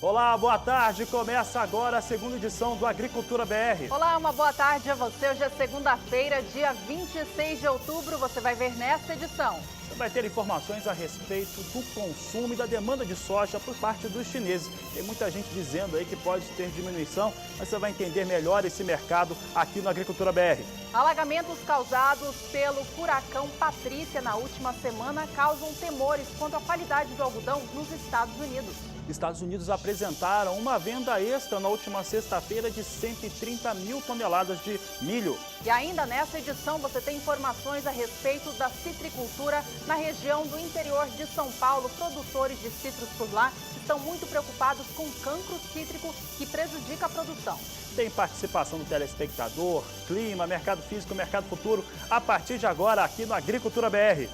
Olá, boa tarde. Começa agora a segunda edição do Agricultura BR. Olá, uma boa tarde a você. Hoje é segunda-feira, dia 26 de outubro. Você vai ver nesta edição. Você vai ter informações a respeito do consumo e da demanda de soja por parte dos chineses. Tem muita gente dizendo aí que pode ter diminuição, mas você vai entender melhor esse mercado aqui no Agricultura BR. Alagamentos causados pelo furacão Patrícia na última semana causam temores quanto à qualidade do algodão nos Estados Unidos. Estados Unidos apresentaram uma venda extra na última sexta-feira de 130 mil toneladas de milho. E ainda nessa edição você tem informações a respeito da citricultura na região do interior de São Paulo. Produtores de citros por lá estão muito preocupados com o cancro cítrico que prejudica a produção. Tem participação do telespectador, clima, mercado físico, mercado futuro, a partir de agora aqui no Agricultura BR.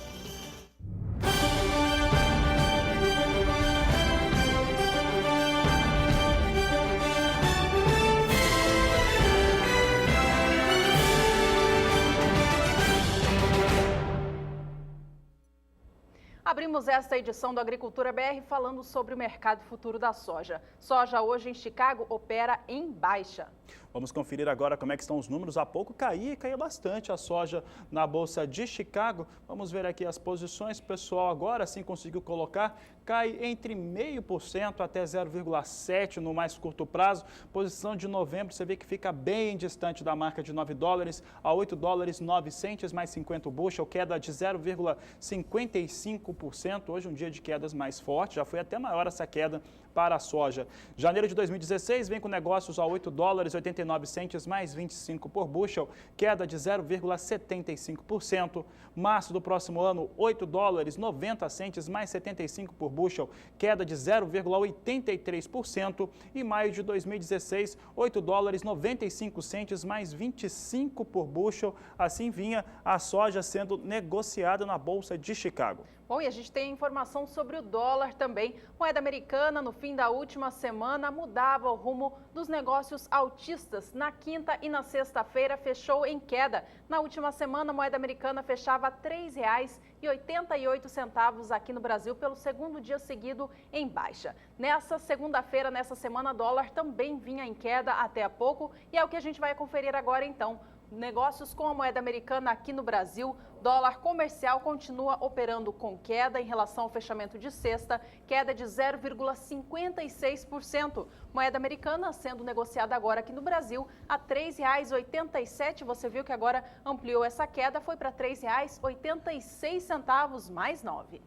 Abrimos esta edição do Agricultura BR falando sobre o mercado futuro da soja. Soja hoje em Chicago opera em baixa. Vamos conferir agora como é que estão os números. Há pouco caía bastante a soja na Bolsa de Chicago. Vamos ver aqui as posições. O pessoal agora sim conseguiu colocar. Cai entre 0,5% até 0,7% no mais curto prazo. Posição de novembro, você vê que fica bem distante da marca de 9 dólares a 8 dólares 9 centes mais 50 bushel, queda de 0,55%. Hoje um dia de quedas mais forte, já foi até maior essa queda para a soja. Janeiro de 2016 vem com negócios a 8 dólares 89 centes mais 25 por bushel, queda de 0,75%. Março do próximo ano, 8 dólares 90 centes mais 75 por bushel, queda de 0,83%. E maio de 2016, 8 dólares 95 centes mais 25 por bushel. Assim vinha a soja sendo negociada na Bolsa de Chicago. Bom, e a gente tem informação sobre o dólar também. Moeda americana, no fim da última semana, mudava o rumo dos negócios altistas. Na quinta e na sexta-feira, fechou em queda. Na última semana, a moeda americana fechava R$ 3,88 aqui no Brasil, pelo segundo dia seguido em baixa. Nessa segunda-feira, nessa semana, o dólar também vinha em queda até há pouco. E é o que a gente vai conferir agora, então. Negócios com a moeda americana aqui no Brasil, dólar comercial continua operando com queda em relação ao fechamento de sexta, queda de 0,56%. Moeda americana sendo negociada agora aqui no Brasil a R$ 3,87. Você viu que agora ampliou essa queda, foi para R$ 3,86 mais 9.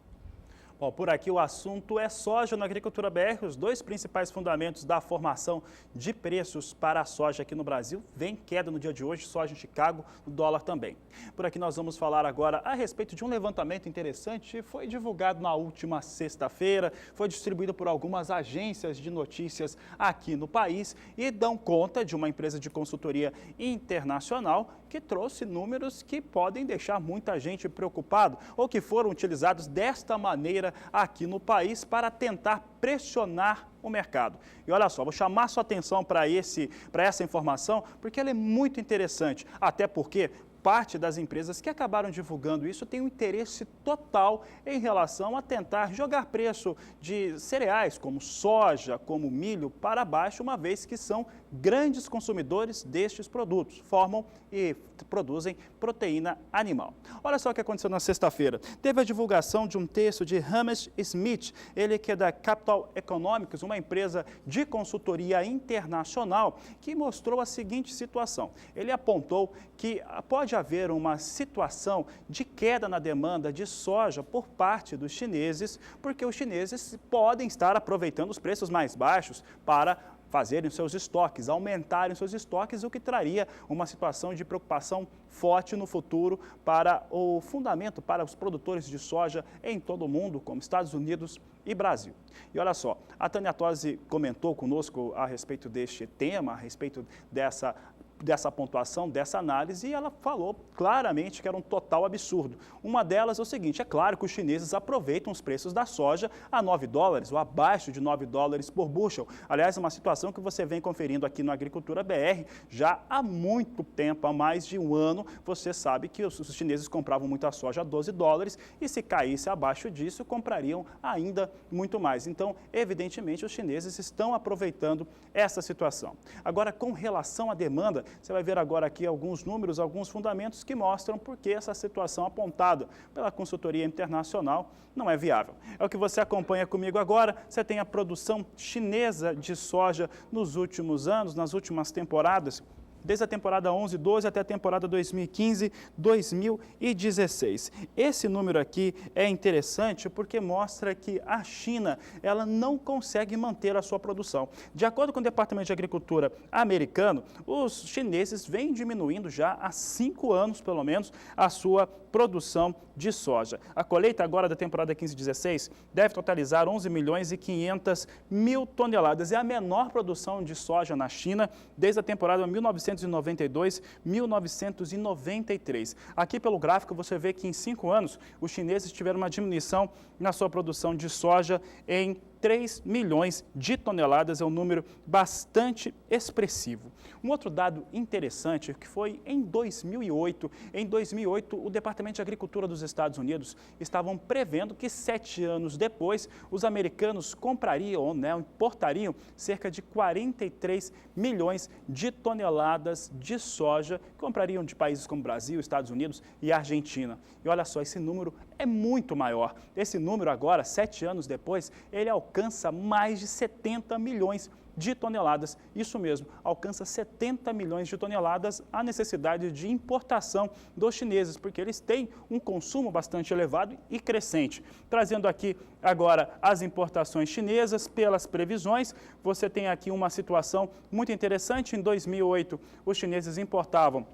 Bom, por aqui o assunto é soja na Agricultura BR. Os dois principais fundamentos da formação de preços para a soja aqui no Brasil vem queda no dia de hoje, soja em Chicago, o dólar também. Por aqui nós vamos falar agora a respeito de um levantamento interessante, foi divulgado na última sexta-feira, foi distribuído por algumas agências de notícias aqui no país e dão conta de uma empresa de consultoria internacional que trouxe números que podem deixar muita gente preocupado ou que foram utilizados desta maneira aqui no país para tentar pressionar o mercado. E olha só, vou chamar sua atenção para essa informação, porque ela é muito interessante, até porque parte das empresas que acabaram divulgando isso tem um interesse total em relação a tentar jogar preço de cereais como soja, como milho para baixo, uma vez que são grandes consumidores destes produtos, formam e produzem proteína animal. Olha só o que aconteceu na sexta-feira. Teve a divulgação de um texto de Hamish Smith, ele que é da Capital Economics, uma empresa de consultoria internacional, que mostrou a seguinte situação. Ele apontou que pode haver uma situação de queda na demanda de soja por parte dos chineses, porque os chineses podem estar aproveitando os preços mais baixos para fazerem seus estoques, aumentarem seus estoques, o que traria uma situação de preocupação forte no futuro para o fundamento para os produtores de soja em todo o mundo, como Estados Unidos e Brasil. E olha só, a Tânia Tosi comentou conosco a respeito deste tema, a respeito dessa dessa pontuação, dessa análise, e ela falou claramente que era um total absurdo. Uma delas é o seguinte: é claro que os chineses aproveitam os preços da soja a $9 ou abaixo de $9 por bushel. Aliás, é uma situação que você vem conferindo aqui no Agricultura BR já há muito tempo, há mais de um ano. Você sabe que os chineses compravam muita soja a $12 e se caísse abaixo disso, comprariam ainda muito mais. Então, evidentemente, os chineses estão aproveitando essa situação. Agora, com relação à demanda, você vai ver agora aqui alguns números, alguns fundamentos que mostram por que essa situação apontada pela consultoria internacional não é viável. É o que você acompanha comigo agora. Você tem a produção chinesa de soja nos últimos anos, nas últimas temporadas, desde a temporada 11-12 até a temporada 2015-2016. Esse número aqui é interessante porque mostra que a China ela não consegue manter a sua produção. De acordo com o Departamento de Agricultura americano, os chineses vêm diminuindo já há 5 anos, pelo menos, a sua produção de soja. A colheita agora da temporada 15-16 deve totalizar 11.500.000 toneladas. É a menor produção de soja na China desde a temporada 1992-1993. Aqui pelo gráfico você vê que em 5 anos os chineses tiveram uma diminuição na sua produção de soja em 3 milhões de toneladas, é um número bastante expressivo. Um outro dado interessante que foi em 2008. Em 2008, o Departamento de Agricultura dos Estados Unidos estavam prevendo que 7 anos depois, os americanos comprariam, importariam cerca de 43 milhões de toneladas de soja, comprariam de países como Brasil, Estados Unidos e Argentina. E olha só, esse número é muito maior. Esse número agora, 7 anos depois, ele alcança mais de 70 milhões de toneladas. Isso mesmo, alcança 70 milhões de toneladas a necessidade de importação dos chineses, porque eles têm um consumo bastante elevado e crescente. Trazendo aqui agora as importações chinesas, pelas previsões, você tem aqui uma situação muito interessante. Em 2008, os chineses importavam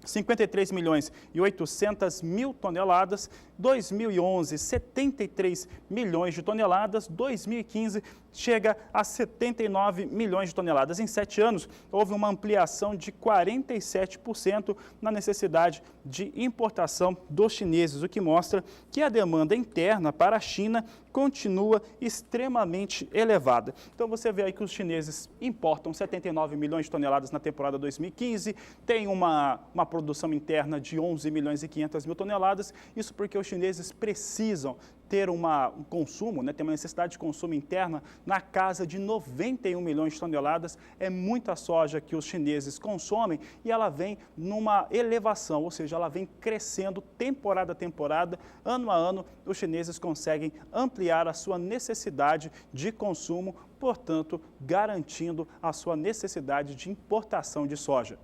53 milhões e 800 mil toneladas, 2011, 73 milhões de toneladas, 2015 chega a 79 milhões de toneladas. Em 7 anos, houve uma ampliação de 47% na necessidade de importação dos chineses, o que mostra que a demanda interna para a China continua extremamente elevada. Então você vê aí que os chineses importam 79 milhões de toneladas na temporada 2015, tem uma produção interna de 11 milhões e 500 mil toneladas, isso porque os chineses precisam ter um consumo, tem uma necessidade de consumo interna na casa de 91 milhões de toneladas. É muita soja que os chineses consomem e ela vem numa elevação, ou seja, ela vem crescendo temporada a temporada, ano a ano, os chineses conseguem ampliar a sua necessidade de consumo, portanto, garantindo a sua necessidade de importação de soja.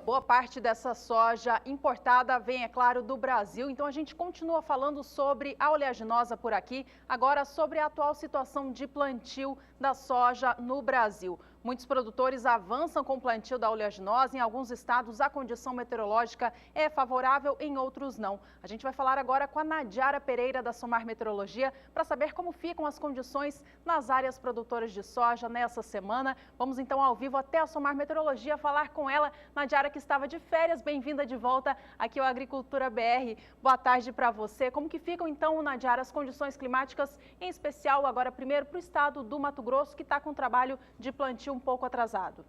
Boa parte dessa soja importada vem, é claro, do Brasil. Então a gente continua falando sobre a oleaginosa por aqui, agora sobre a atual situação de plantio da soja no Brasil. Muitos produtores avançam com o plantio da oleaginosa. Em alguns estados, a condição meteorológica é favorável, em outros não. A gente vai falar agora com a Nadiara Pereira, da Somar Meteorologia, para saber como ficam as condições nas áreas produtoras de soja nessa semana. Vamos então ao vivo até a Somar Meteorologia falar com ela. Nadiara, que estava de férias, bem-vinda de volta aqui ao Agricultura BR. Boa tarde para você. Como que ficam então, Nadiara, as condições climáticas, em especial agora primeiro para o estado do Mato Grosso, que está com o trabalho de plantio um pouco atrasado?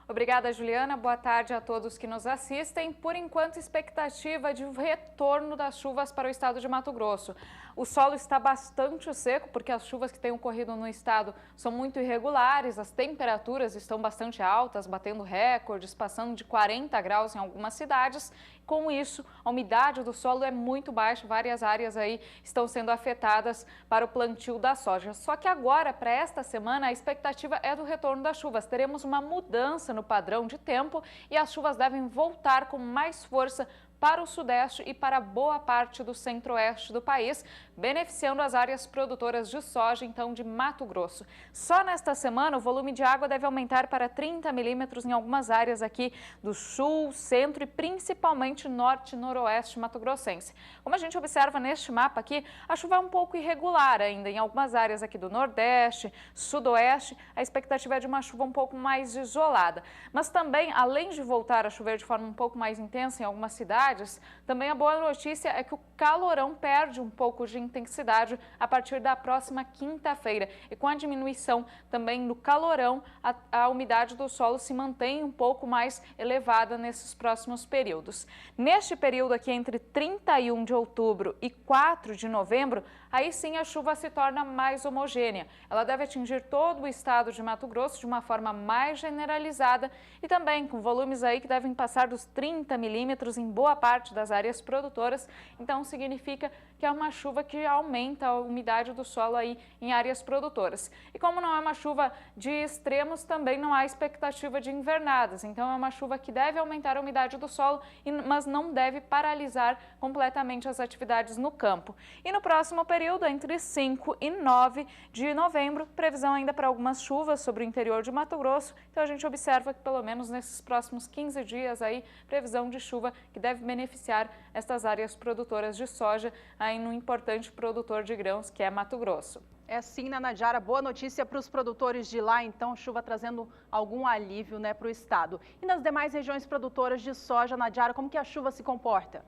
Obrigada, Juliana. Boa tarde a todos que nos assistem. Por enquanto, expectativa de retorno das chuvas para o estado de Mato Grosso. O solo está bastante seco, porque as chuvas que têm ocorrido no estado são muito irregulares, as temperaturas estão bastante altas, batendo recordes, passando de 40 graus em algumas cidades. Com isso, a umidade do solo é muito baixa, várias áreas aí estão sendo afetadas para o plantio da soja. Só que agora, para esta semana, a expectativa é do retorno das chuvas. Teremos uma mudança no padrão de tempo e as chuvas devem voltar com mais força para o sudeste e para boa parte do centro-oeste do país, beneficiando as áreas produtoras de soja, então, de Mato Grosso. Só nesta semana, o volume de água deve aumentar para 30 milímetros em algumas áreas aqui do sul, centro e principalmente norte e noroeste mato-grossense. Como a gente observa neste mapa aqui, a chuva é um pouco irregular ainda em algumas áreas aqui do nordeste, sudoeste. A expectativa é de uma chuva um pouco mais isolada. Mas também, além de voltar a chover de forma um pouco mais intensa em algumas cidades, também a boa notícia é que o calorão perde um pouco de intensidade a partir da próxima quinta-feira. E com a diminuição também do calorão, a umidade do solo se mantém um pouco mais elevada nesses próximos períodos. Neste período aqui, entre 31 de outubro e 4 de novembro, aí sim a chuva se torna mais homogênea. Ela deve atingir todo o estado de Mato Grosso de uma forma mais generalizada e também com volumes aí que devem passar dos 30 milímetros em boa parte das áreas produtoras. Então significa que é uma chuva que aumenta a umidade do solo aí em áreas produtoras. E como não é uma chuva de extremos, também não há expectativa de invernadas. Então é uma chuva que deve aumentar a umidade do solo, mas não deve paralisar completamente as atividades no campo. E no próximo período, entre 5 e 9 de novembro, previsão ainda para algumas chuvas sobre o interior de Mato Grosso. Então a gente observa que pelo menos nesses próximos 15 dias aí, previsão de chuva que deve beneficiar estas áreas produtoras de soja aí no importante produtor de grãos que é Mato Grosso. É sim, Nanajara, boa notícia para os produtores de lá, então chuva trazendo algum alívio, né, para o estado. E nas demais regiões produtoras de soja, Nanajara, como que a chuva se comporta?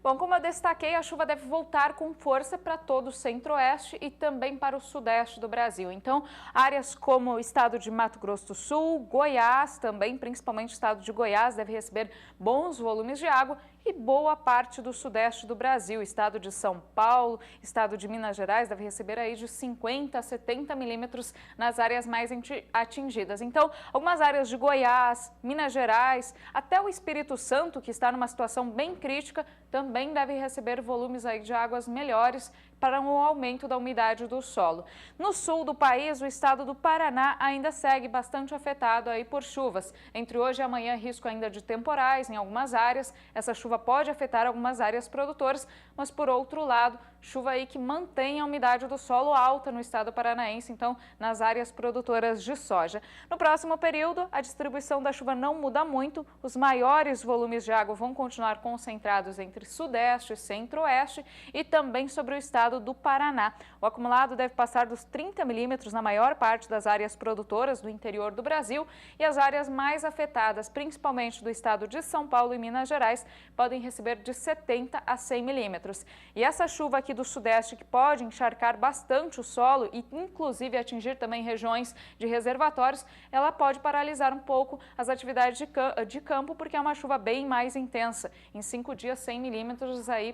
Bom, como eu destaquei, a chuva deve voltar com força para todo o centro-oeste e também para o sudeste do Brasil. Então, áreas como o estado de Mato Grosso do Sul, Goiás também, principalmente o estado de Goiás, deve receber bons volumes de água e boa parte do sudeste do Brasil. Estado de São Paulo, estado de Minas Gerais deve receber aí de 50 a 70 milímetros nas áreas mais atingidas. Então, algumas áreas de Goiás, Minas Gerais, até o Espírito Santo, que está numa situação bem crítica, também deve receber volumes aí de águas melhores para um aumento da umidade do solo. No sul do país, o estado do Paraná ainda segue bastante afetado aí por chuvas. Entre hoje e amanhã, risco ainda de temporais em algumas áreas. Essa chuva pode afetar algumas áreas produtoras, mas por outro lado, chuva aí que mantém a umidade do solo alta no estado paranaense, então nas áreas produtoras de soja. No próximo período, a distribuição da chuva não muda muito, os maiores volumes de água vão continuar concentrados entre sudeste e centro-oeste e também sobre o estado do Paraná. O acumulado deve passar dos 30 milímetros na maior parte das áreas produtoras do interior do Brasil e as áreas mais afetadas, principalmente do estado de São Paulo e Minas Gerais, podem receber de 70 a 100 milímetros. E essa chuva aqui do sudeste que pode encharcar bastante o solo e inclusive atingir também regiões de reservatórios, ela pode paralisar um pouco as atividades de campo porque é uma chuva bem mais intensa. Em 5 dias, 100 milímetros aí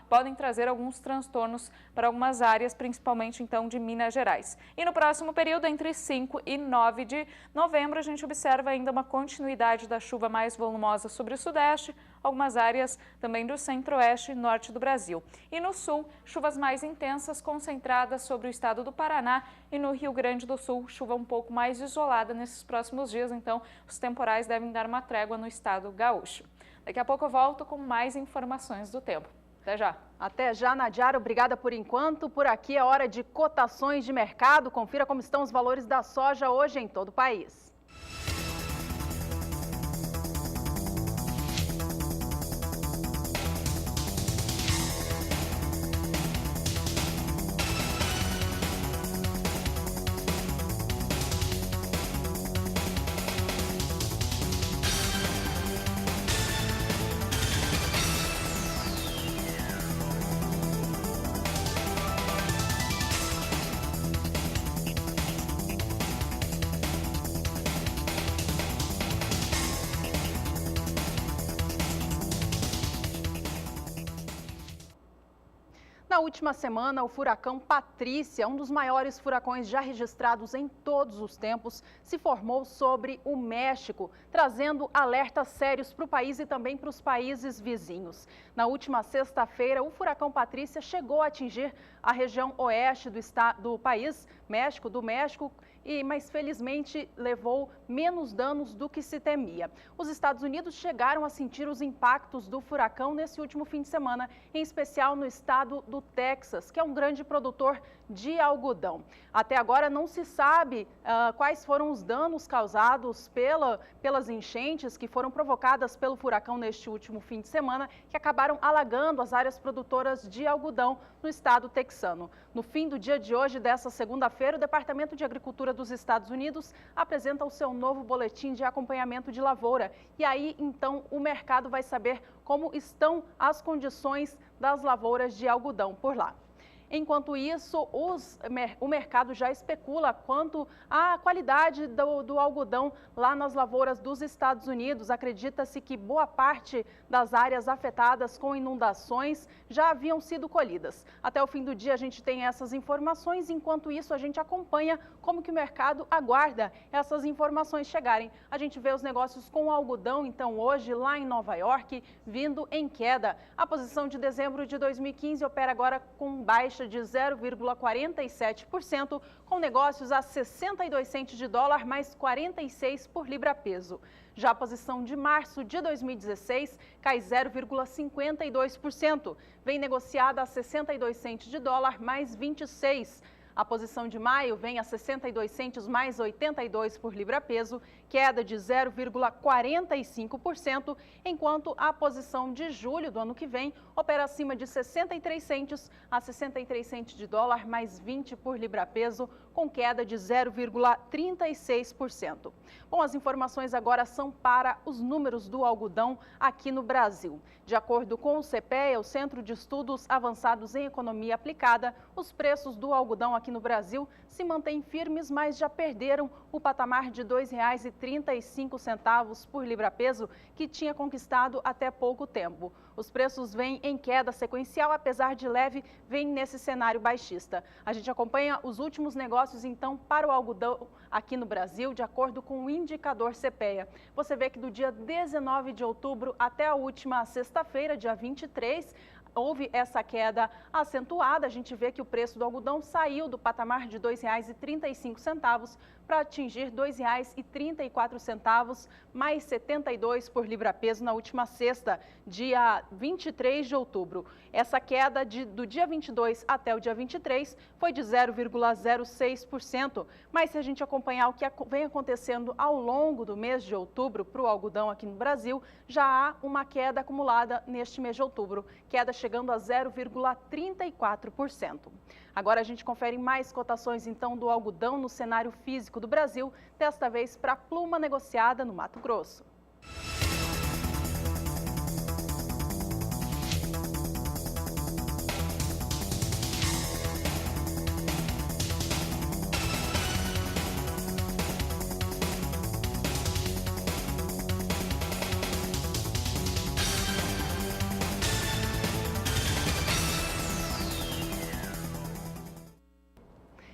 podem trazer alguns transtornos para algumas áreas, principalmente então de Minas Gerais. E no próximo período, entre 5 e 9 de novembro, a gente observa ainda uma continuidade da chuva mais volumosa sobre o sudeste, algumas áreas também do centro-oeste e norte do Brasil. E no sul, chuvas mais intensas concentradas sobre o estado do Paraná e no Rio Grande do Sul, chuva um pouco mais isolada nesses próximos dias, então os temporais devem dar uma trégua no estado gaúcho. Daqui a pouco eu volto com mais informações do tempo. Até já. Até já, Nadiara. Obrigada por enquanto. Por aqui é hora de cotações de mercado. Confira como estão os valores da soja hoje em todo o país. Na última semana, o furacão Patrícia, um dos maiores furacões já registrados em todos os tempos, se formou sobre o México, trazendo alertas sérios para o país e também para os países vizinhos. Na última sexta-feira, o furacão Patrícia chegou a atingir a região oeste do país, do México, mas felizmente levou menos danos do que se temia. Os Estados Unidos chegaram a sentir os impactos do furacão nesse último fim de semana, em especial no estado do Texas, que é um grande produtor de algodão. Até agora não se sabe quais foram os danos causados pelas enchentes que foram provocadas pelo furacão neste último fim de semana, que acabaram alagando as áreas produtoras de algodão no estado texano. No fim do dia de hoje, dessa segunda-feira, o Departamento de Agricultura dos Estados Unidos apresenta o seu novo boletim de acompanhamento de lavoura. E aí, então, o mercado vai saber como estão as condições das lavouras de algodão por lá. Enquanto isso, o mercado já especula quanto à qualidade do algodão lá nas lavouras dos Estados Unidos. Acredita-se que boa parte das áreas afetadas com inundações já haviam sido colhidas. Até o fim do dia a gente tem essas informações, enquanto isso a gente acompanha como que o mercado aguarda essas informações chegarem. A gente vê os negócios com o algodão, então, hoje lá em Nova York, vindo em queda. A posição de dezembro de 2015 opera agora com baixa de 0,47%, com negócios a 62 centes de dólar mais 46 por libra-peso. Já a posição de março de 2016 cai 0,52%, vem negociada a 62 centes de dólar mais 26. A posição de maio vem a 62 centes mais 82 por libra-peso, queda de 0,45%, enquanto a posição de julho do ano que vem opera acima de 63 centes a 63 centes de dólar mais 20 por libra-peso, com queda de 0,36%. Bom, as informações agora são para os números do algodão aqui no Brasil. De acordo com o CPEA, o Centro de Estudos Avançados em Economia Aplicada, os preços do algodão aqui no Brasil se mantêm firmes, mas já perderam o patamar de R$ 2,35 por libra-peso que tinha conquistado até pouco tempo. Os preços vêm em queda sequencial, apesar de leve, vem nesse cenário baixista. A gente acompanha os últimos negócios, então, para o algodão aqui no Brasil, de acordo com o indicador CPEA. Você vê que do dia 19 de outubro até a última sexta-feira, dia 23, houve essa queda acentuada. A gente vê que o preço do algodão saiu do patamar de R$ 2,35 para atingir R$ 2,34, mais 72 por libra-peso na última sexta, dia 23 de outubro. Essa queda do dia 22 até o dia 23 foi de 0,06%, mas se a gente acompanhar o que vem acontecendo ao longo do mês de outubro para o algodão aqui no Brasil, já há uma queda acumulada neste mês de outubro, queda chegando a 0,34%. Agora a gente confere mais cotações então do algodão no cenário físico do Brasil, desta vez para a pluma negociada no Mato Grosso.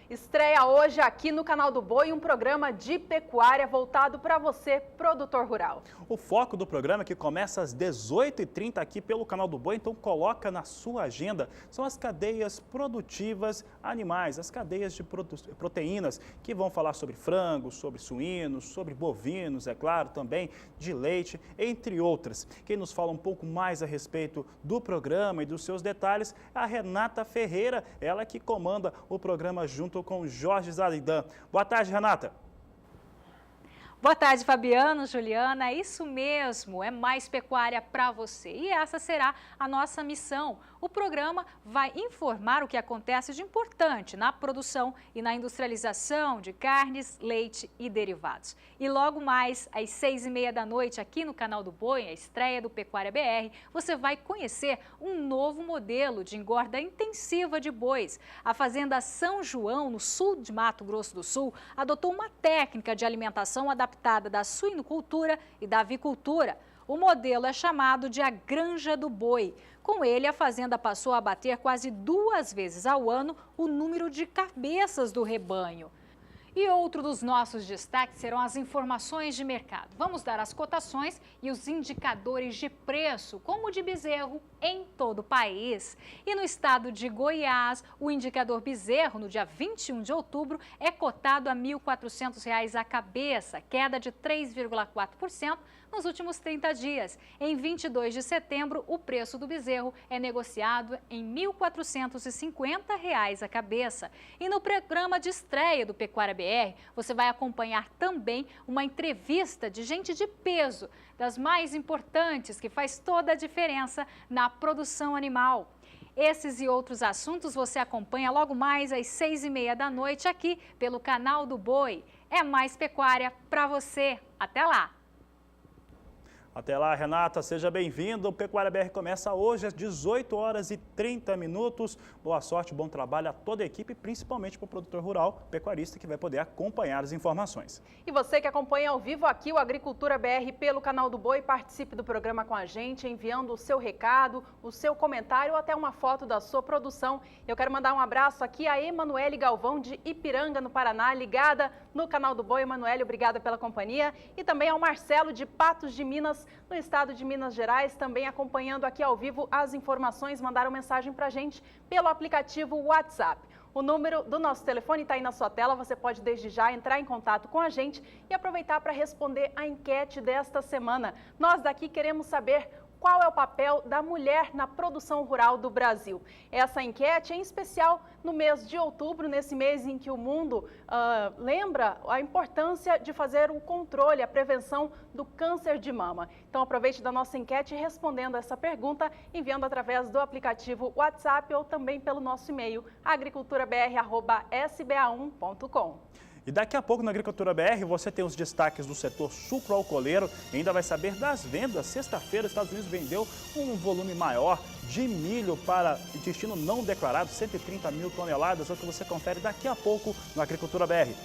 Estreia hoje aqui no Canal do Boi um programa de pecuária voltado para você, produtor rural. O foco do programa, que começa às 18h30 aqui pelo Canal do Boi, então coloca na sua agenda, são as cadeias produtivas animais, as cadeias de proteínas, que vão falar sobre frangos, sobre suínos, sobre bovinos, é claro, também de leite, entre outras. Quem nos fala um pouco mais a respeito do programa e dos seus detalhes é a Renata Ferreira, ela que comanda o programa junto com Jorge Zalidan. Boa tarde, Renata. Boa tarde, Fabiano, Juliana. É isso mesmo, é mais pecuária para você. E essa será a nossa missão. O programa vai informar o que acontece de importante na produção e na industrialização de carnes, leite e derivados. E logo mais, às 6h30 da noite, aqui no Canal do Boi, a estreia do Pecuária BR, você vai conhecer um novo modelo de engorda intensiva de bois. A Fazenda São João, no sul de Mato Grosso do Sul, adotou uma técnica de alimentação adaptada da suinocultura e da avicultura. O modelo é chamado de a Granja do Boi. Com ele, a fazenda passou a abater quase 2 vezes ao ano o número de cabeças do rebanho. E outro dos nossos destaques serão as informações de mercado. Vamos dar as cotações e os indicadores de preço, como o de bezerro, em todo o país. E no estado de Goiás, o indicador bezerro, no dia 21 de outubro, é cotado a R$ 1.400 a cabeça, queda de 3,4% nos últimos 30 dias. Em 22 de setembro, o preço do bezerro é negociado em R$ 1.450 a cabeça. E no programa de estreia do Pecuária BR, você vai acompanhar também uma entrevista de gente de peso, das mais importantes, que faz toda a diferença na produção animal. Esses e outros assuntos você acompanha logo mais às 6h30 da noite aqui pelo canal do Boi. É mais pecuária para você. Até lá! Até lá, Renata, seja bem-vindo. O Pecuária BR começa hoje às 18h30. Boa sorte, bom trabalho a toda a equipe, principalmente para o produtor rural, pecuarista, que vai poder acompanhar as informações. E você que acompanha ao vivo aqui o Agricultura BR pelo canal do Boi, participe do programa com a gente, enviando o seu recado, o seu comentário ou até uma foto da sua produção. Eu quero mandar um abraço aqui a Emanuele Galvão, de Ipiranga, no Paraná, ligada no canal do Boi. Emanuele, obrigada pela companhia. E também ao Marcelo, de Patos de Minas, no estado de Minas Gerais, também acompanhando aqui ao vivo as informações, mandaram mensagem para a gente pelo aplicativo WhatsApp. O número do nosso telefone está aí na sua tela, você pode desde já entrar em contato com a gente e aproveitar para responder a enquete desta semana. Nós daqui queremos saber qual é o papel da mulher na produção rural do Brasil. Essa enquete, em especial no mês de outubro, nesse mês em que o mundo lembra a importância de fazer o controle, a prevenção do câncer de mama. Então aproveite da nossa enquete respondendo essa pergunta, enviando através do aplicativo WhatsApp ou também pelo nosso e-mail agriculturabr@sba1.com. E daqui a pouco no Agricultura BR você tem os destaques do setor sucroalcooleiro e ainda vai saber das vendas. Sexta-feira, os Estados Unidos vendeu um volume maior de milho para destino não declarado, 130 mil toneladas, é o que você confere daqui a pouco no Agricultura BR.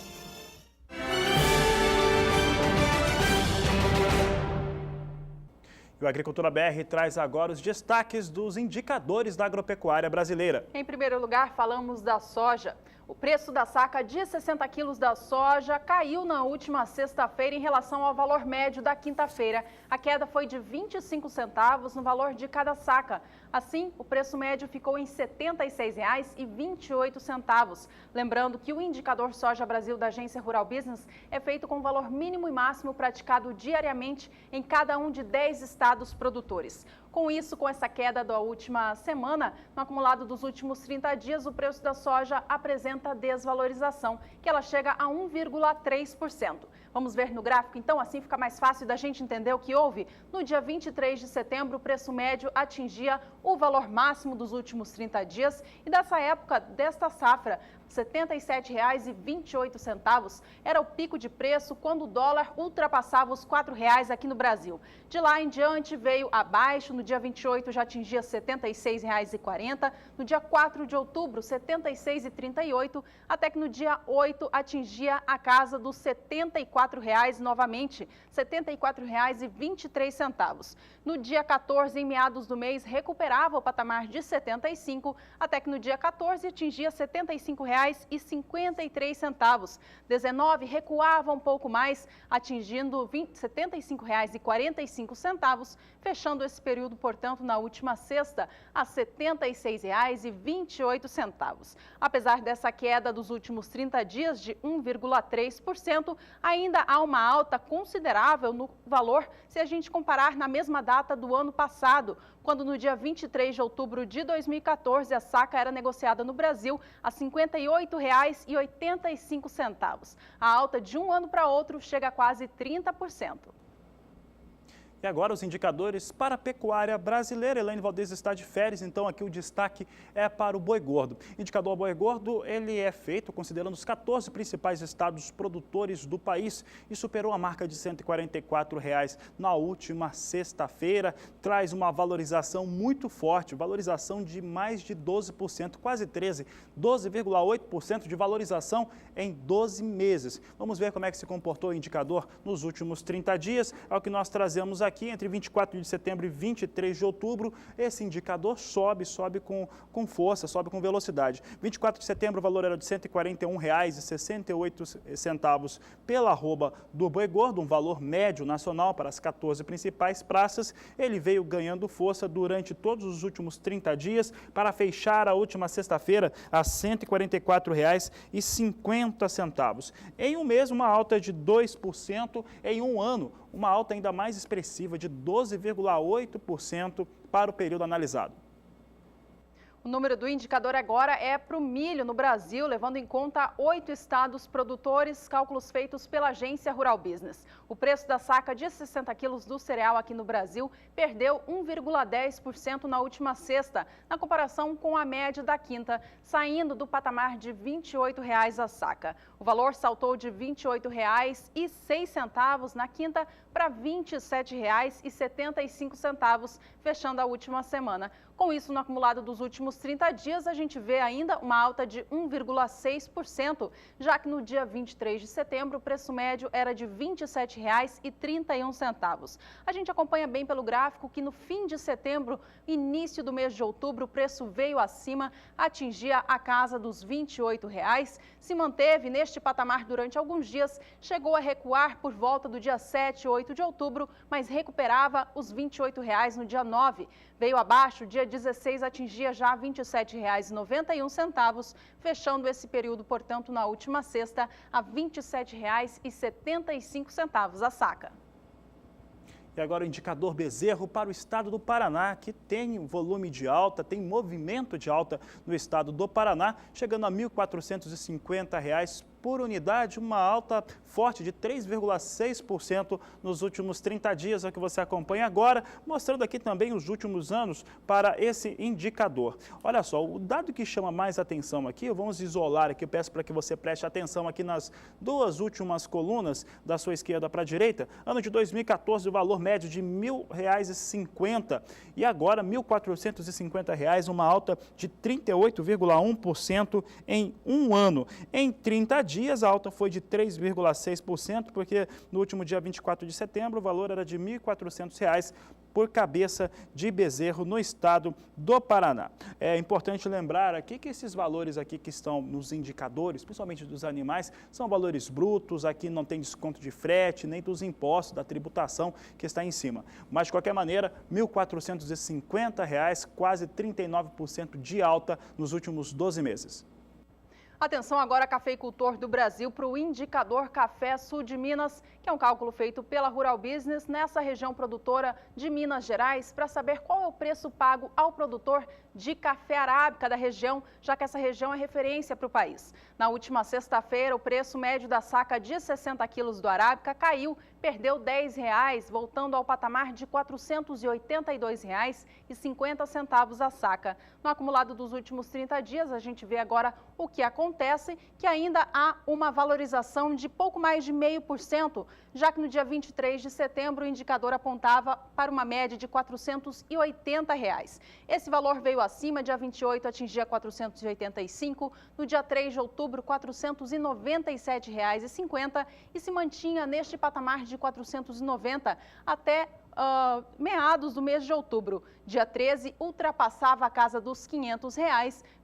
E o Agricultura BR traz agora os destaques dos indicadores da agropecuária brasileira. Em primeiro lugar, falamos da soja. O preço da saca de 60 quilos da soja caiu na última sexta-feira em relação ao valor médio da quinta-feira. A queda foi de 25 centavos no valor de cada saca. Assim, o preço médio ficou em R$ 76,28. Lembrando que o indicador Soja Brasil da Agência Rural Business é feito com o valor mínimo e máximo praticado diariamente em cada um de 10 estados produtores. Com isso, com essa queda da última semana, no acumulado dos últimos 30 dias, o preço da soja apresenta desvalorização, que ela chega a 1,3%. Vamos ver no gráfico, então, assim fica mais fácil da gente entender o que houve. No dia 23 de setembro, o preço médio atingia o valor máximo dos últimos 30 dias e dessa época, desta safra, R$ 77,28 era o pico de preço quando o dólar ultrapassava os R$ 4,00 aqui no Brasil. De lá em diante veio abaixo, no dia 28 já atingia R$ 76,40, no dia 4 de outubro R$ 76,38, até que no dia 8 atingia a casa dos R$ 74,00 novamente, R$ 74,23. No dia 14, em meados do mês, recuperava o patamar de 75, até que no dia 14 atingia R$ 75,53. 19 recuava um pouco mais, atingindo R$ 75,45, fechando esse período, portanto, na última sexta, a R$ 76,28. Apesar dessa queda dos últimos 30 dias de 1,3%, ainda há uma alta considerável no valor se a gente comparar na mesma data do ano passado, quando no dia 23 de outubro de 2014 a saca era negociada no Brasil a R$ 58,85. A alta de um ano para outro chega a quase 30%. E agora os indicadores para a pecuária brasileira. Elaine Valdez está de férias, então aqui o destaque é para o boi gordo. O indicador boi gordo, ele é feito considerando os 14 principais estados produtores do país e superou a marca de R$ 144,00 na última sexta-feira. Traz uma valorização muito forte, valorização de mais de 12%, quase 13%, 12,8% de valorização em 12 meses. Vamos ver como é que se comportou o indicador nos últimos 30 dias, é o que nós trazemos aqui. aqui entre 24 de setembro e 23 de outubro, esse indicador sobe com força, sobe com velocidade. 24 de setembro o valor era de R$ 141,68 pela arroba do boi gordo, um valor médio nacional para as 14 principais praças. Ele veio ganhando força durante todos os últimos 30 dias para fechar a última sexta-feira a R$ 144,50. Em um mês, uma alta de 2%, em um ano, uma alta ainda mais expressiva de 12,8% para o período analisado. O número do indicador agora é para o milho no Brasil, levando em conta 8 estados produtores, cálculos feitos pela agência Rural Business. O preço da saca de 60 quilos do cereal aqui no Brasil perdeu 1,10% na última sexta, na comparação com a média da quinta, saindo do patamar de R$ 28,00 a saca. O valor saltou de R$ 28,06 na quinta para R$ 27,75, fechando a última semana. Com isso, no acumulado dos últimos 30 dias, a gente vê ainda uma alta de 1,6%, já que no dia 23 de setembro o preço médio era de R$ 27,31. A gente acompanha bem pelo gráfico que no fim de setembro, início do mês de outubro, o preço veio acima, atingia a casa dos R$ 28,00, se manteve neste patamar durante alguns dias, chegou a recuar por volta do dia 7 e 8 de outubro, mas recuperava os R$ 28,00 no dia 9. Veio abaixo, dia 16 atingia já R$ 27,91, fechando esse período, portanto, na última sexta, a R$ 27,75 a saca. E agora o indicador bezerro para o estado do Paraná, que tem volume de alta, tem movimento de alta no estado do Paraná, chegando a R$ 1.450 por unidade, uma alta forte de 3,6% nos últimos 30 dias, é o que você acompanha agora, mostrando aqui também os últimos anos para esse indicador. Olha só, o dado que chama mais atenção aqui, vamos isolar aqui, eu peço para que você preste atenção aqui nas duas últimas colunas da sua esquerda para a direita. Ano de 2014, o valor médio de R$ 1.050 e agora R$ 1.450, uma alta de 38,1% em um ano. Em 30 dias, a alta foi de 3,6%, porque no último dia 24 de setembro o valor era de R$ 1.400 por cabeça de bezerro no estado do Paraná. É importante lembrar aqui que esses valores aqui que estão nos indicadores, principalmente dos animais, são valores brutos, aqui não tem desconto de frete, nem dos impostos, da tributação que está em cima. Mas, de qualquer maneira, R$ 1.450, quase 39% de alta nos últimos 12 meses. Atenção agora, cafeicultor do Brasil, para o indicador Café Sul de Minas, que é um cálculo feito pela Rural Business nessa região produtora de Minas Gerais, para saber qual é o preço pago ao produtor de café arábica da região, já que essa região é referência para o país. Na última sexta-feira, o preço médio da saca de 60 quilos do arábica caiu, perdeu R$ 10,00, voltando ao patamar de R$ 482,50 a saca. No acumulado dos últimos 30 dias, a gente vê agora o que acontece, que ainda há uma valorização de pouco mais de 0,5%, já que no dia 23 de setembro o indicador apontava para uma média de R$ 480,00. Esse valor veio acima, dia 28 atingia R$ 485, no dia 3 de outubro R$ 497,50 e se mantinha neste patamar de 490 até meados do mês de outubro. Dia 13 ultrapassava a casa dos R$ 500,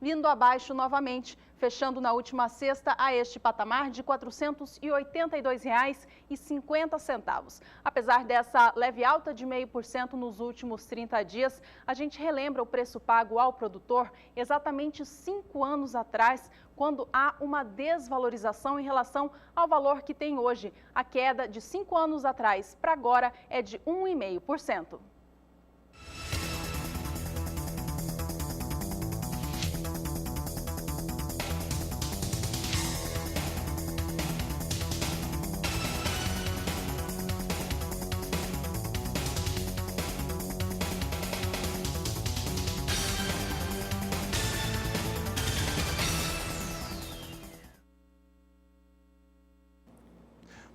vindo abaixo novamente, fechando na última sexta a este patamar de R$ 482,50. Apesar dessa leve alta de 0,5% nos últimos 30 dias, a gente relembra o preço pago ao produtor exatamente 5 anos atrás, quando há uma desvalorização em relação ao valor que tem hoje. A queda de 5 anos atrás para agora é de 1,5%.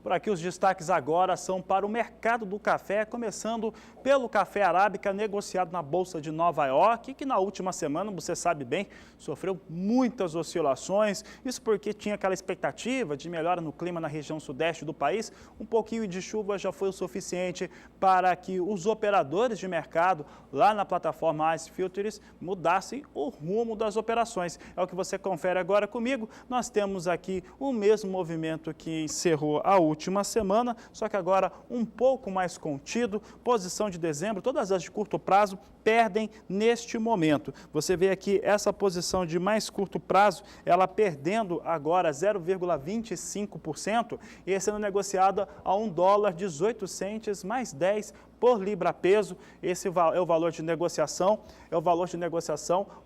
Por aqui os destaques agora são para o mercado do café, começando pelo café arábica negociado na Bolsa de Nova York, que na última semana, você sabe bem, sofreu muitas oscilações. Isso porque tinha aquela expectativa de melhora no clima na região sudeste do país. Um pouquinho de chuva já foi o suficiente para que os operadores de mercado lá na plataforma Ice Futures mudassem o rumo das operações. É o que você confere agora comigo. Nós temos aqui o mesmo movimento que encerrou a última semana, só que agora um pouco mais contido. Posição de dezembro, todas as de curto prazo perdem neste momento. Você vê aqui essa posição de mais curto prazo, ela perdendo agora 0,25% e sendo negociada a $1,18 mais 10 por libra peso. Esse é o valor de negociação,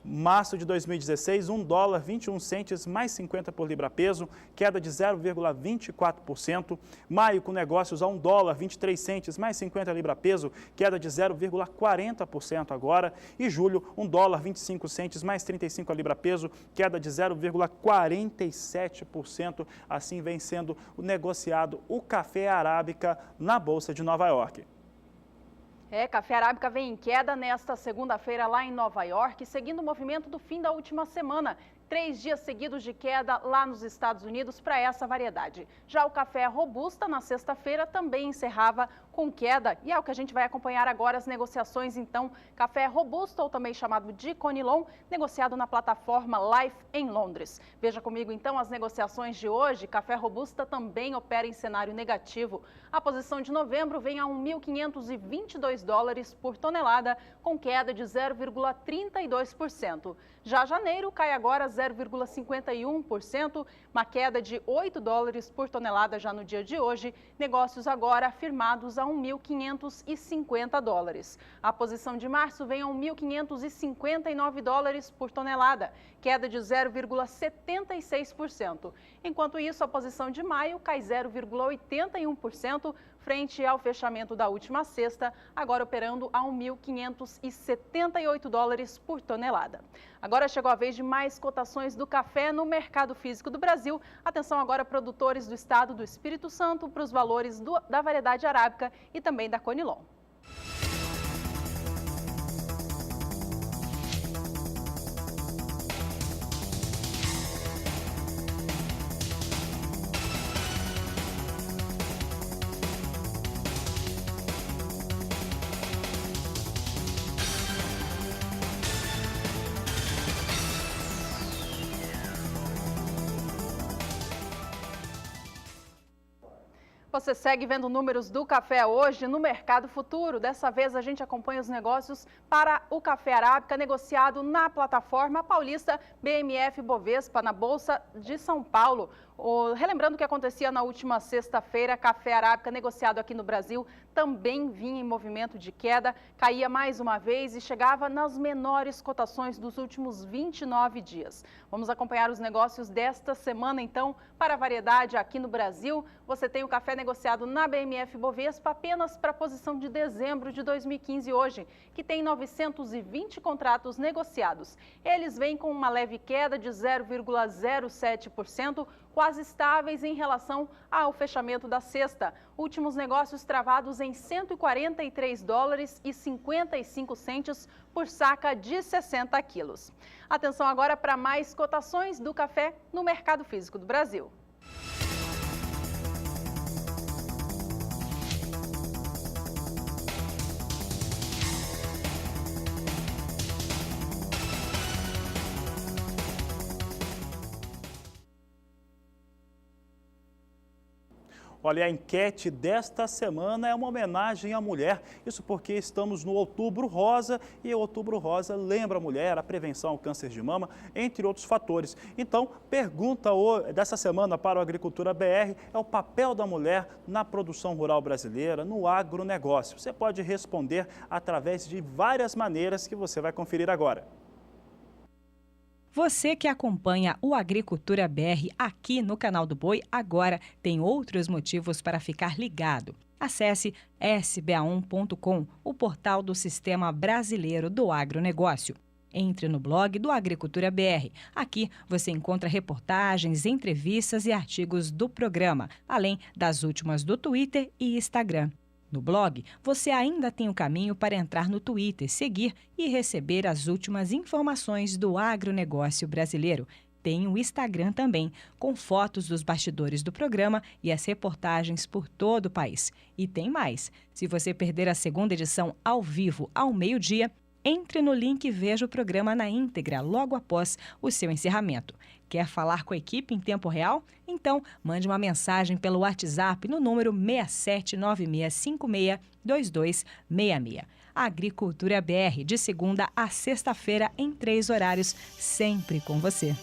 março de 2016, $1,21 mais 50 por libra peso, queda de 0,24%. Maio com negócios a $1,23 mais 50 libra peso, queda de 0,40% agora. E julho, $1,25 mais 35 a libra peso, queda de 0,47%. Assim vem sendo negociado o café arábica na Bolsa de Nova York. Café arábica vem em queda nesta segunda-feira lá em Nova York, seguindo o movimento do fim da última semana. 3 dias seguidos de queda lá nos Estados Unidos para essa variedade. Já o café robusta, na sexta-feira, também encerrava com queda. E é o que a gente vai acompanhar agora, as negociações, então. Café robusto, ou também chamado de Conilon, negociado na plataforma Life em Londres. Veja comigo, então, as negociações de hoje. Café robusta também opera em cenário negativo. A posição de novembro vem a $1.522 por tonelada, com queda de 0,32%. Já janeiro cai agora 0,51%, uma queda de $8 por tonelada já no dia de hoje. Negócios agora firmados a $1.550. A posição de março vem a $1.559 por tonelada, queda de 0,76%. Enquanto isso, a posição de maio cai 0,81%, frente ao fechamento da última sexta, agora operando a $1.578 por tonelada. Agora chegou a vez de mais cotações do café no mercado físico do Brasil. Atenção agora, produtores do estado do Espírito Santo, para os valores da variedade arábica e também da Conilon. Você segue vendo números do café hoje no Mercado Futuro. Dessa vez a gente acompanha os negócios para o café arábica negociado na plataforma paulista BMF Bovespa, na Bolsa de São Paulo. Relembrando o que acontecia na última sexta-feira, café arábica negociado aqui no Brasil também vinha em movimento de queda, caía mais uma vez e chegava nas menores cotações dos últimos 29 dias. Vamos acompanhar os negócios desta semana, então, para a variedade aqui no Brasil. Você tem o café negociado na BMF Bovespa apenas para a posição de dezembro de 2015 hoje, que tem 920 contratos negociados. Eles vêm com uma leve queda de 0,07%, quase estáveis em relação ao fechamento da sexta. Últimos negócios travados em $140,55 por saca de 60 quilos. Atenção agora para mais cotações do café no mercado físico do Brasil. Olha, a enquete desta semana é uma homenagem à mulher, isso porque estamos no Outubro Rosa e o Outubro Rosa lembra a mulher, a prevenção ao câncer de mama, entre outros fatores. Então, pergunta dessa semana para o Agricultura BR é o papel da mulher na produção rural brasileira, no agronegócio. Você pode responder através de várias maneiras que você vai conferir agora. Você que acompanha o Agricultura BR aqui no canal do Boi, agora tem outros motivos para ficar ligado. Acesse sba1.com, o portal do Sistema Brasileiro do Agronegócio. Entre no blog do Agricultura BR. Aqui você encontra reportagens, entrevistas e artigos do programa, além das últimas do Twitter e Instagram. No blog, você ainda tem o caminho para entrar no Twitter, seguir e receber as últimas informações do agronegócio brasileiro. Tem o Instagram também, com fotos dos bastidores do programa e as reportagens por todo o país. E tem mais. Se você perder a segunda edição ao vivo ao meio-dia, entre no link e veja o programa na íntegra logo após o seu encerramento. Quer falar com a equipe em tempo real? Então, mande uma mensagem pelo WhatsApp no número 6796562266. Agricultura BR, de segunda a sexta-feira, em 3 horários, sempre com você.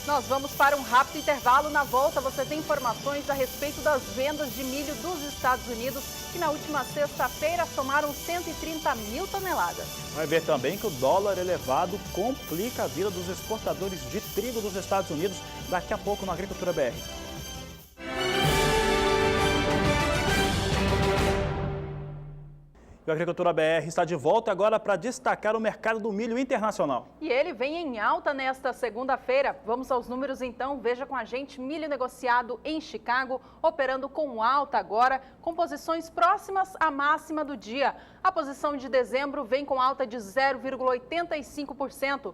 Nós vamos para um rápido intervalo. Na volta, você tem informações a respeito das vendas de milho dos Estados Unidos, que na última sexta-feira somaram 130 mil toneladas. Vai ver também que o dólar elevado complica a vida dos exportadores de trigo dos Estados Unidos daqui a pouco na Agricultura BR. E a Agricultura BR está de volta agora para destacar o mercado do milho internacional. E ele vem em alta nesta segunda-feira. Vamos aos números então. Veja com a gente, milho negociado em Chicago, operando com alta agora, com posições próximas à máxima do dia. A posição de dezembro vem com alta de 0,85%.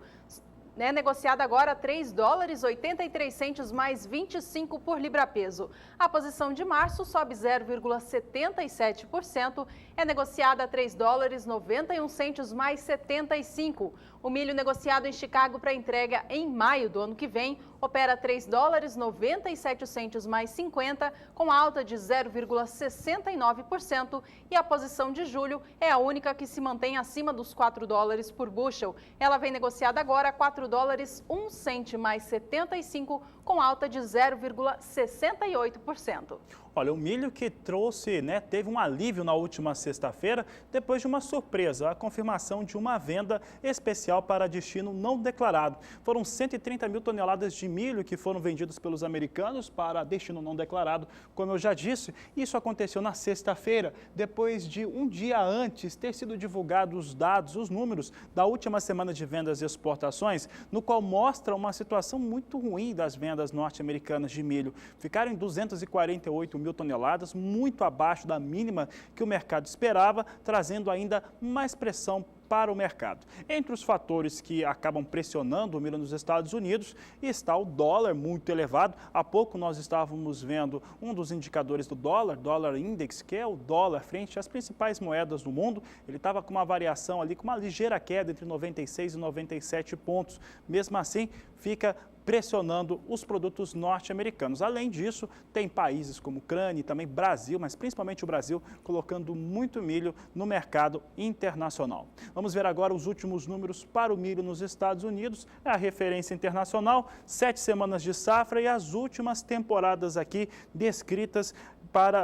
Negociada agora $3,83 mais 25 por libra-peso. A posição de março sobe 0,77%, é negociada a $3,91 mais 75. O milho negociado em Chicago para entrega em maio do ano que vem opera $3,97 mais 50, com alta de 0,69%, e a posição de julho é a única que se mantém acima dos $4 por bushel. Ela vem negociada agora a $4,01 mais 75, com alta de 0,68%. Olha, o milho que trouxe, teve um alívio na última sexta-feira, depois de uma surpresa, a confirmação de uma venda especial para destino não declarado. Foram 130 mil toneladas de milho que foram vendidos pelos americanos para destino não declarado, como eu já disse. Isso aconteceu na sexta-feira, depois de um dia antes ter sido divulgados os dados, os números da última semana de vendas e exportações, no qual mostra uma situação muito ruim das vendas norte-americanas de milho. Ficaram em 248 mil toneladas, muito abaixo da mínima que o mercado esperava, trazendo ainda mais pressão para o mercado. Entre os fatores que acabam pressionando o milho nos Estados Unidos está o dólar muito elevado. Há pouco nós estávamos vendo um dos indicadores do dólar index, que é o dólar frente às principais moedas do mundo. Ele estava com uma variação ali, com uma ligeira queda entre 96 e 97 pontos. Mesmo assim, fica pressionando os produtos norte-americanos. Além disso, tem países como Ucrânia e também Brasil, mas principalmente o Brasil, colocando muito milho no mercado internacional. Vamos ver agora os últimos números para o milho nos Estados Unidos. É a referência internacional, 7 semanas de safra e as últimas temporadas aqui descritas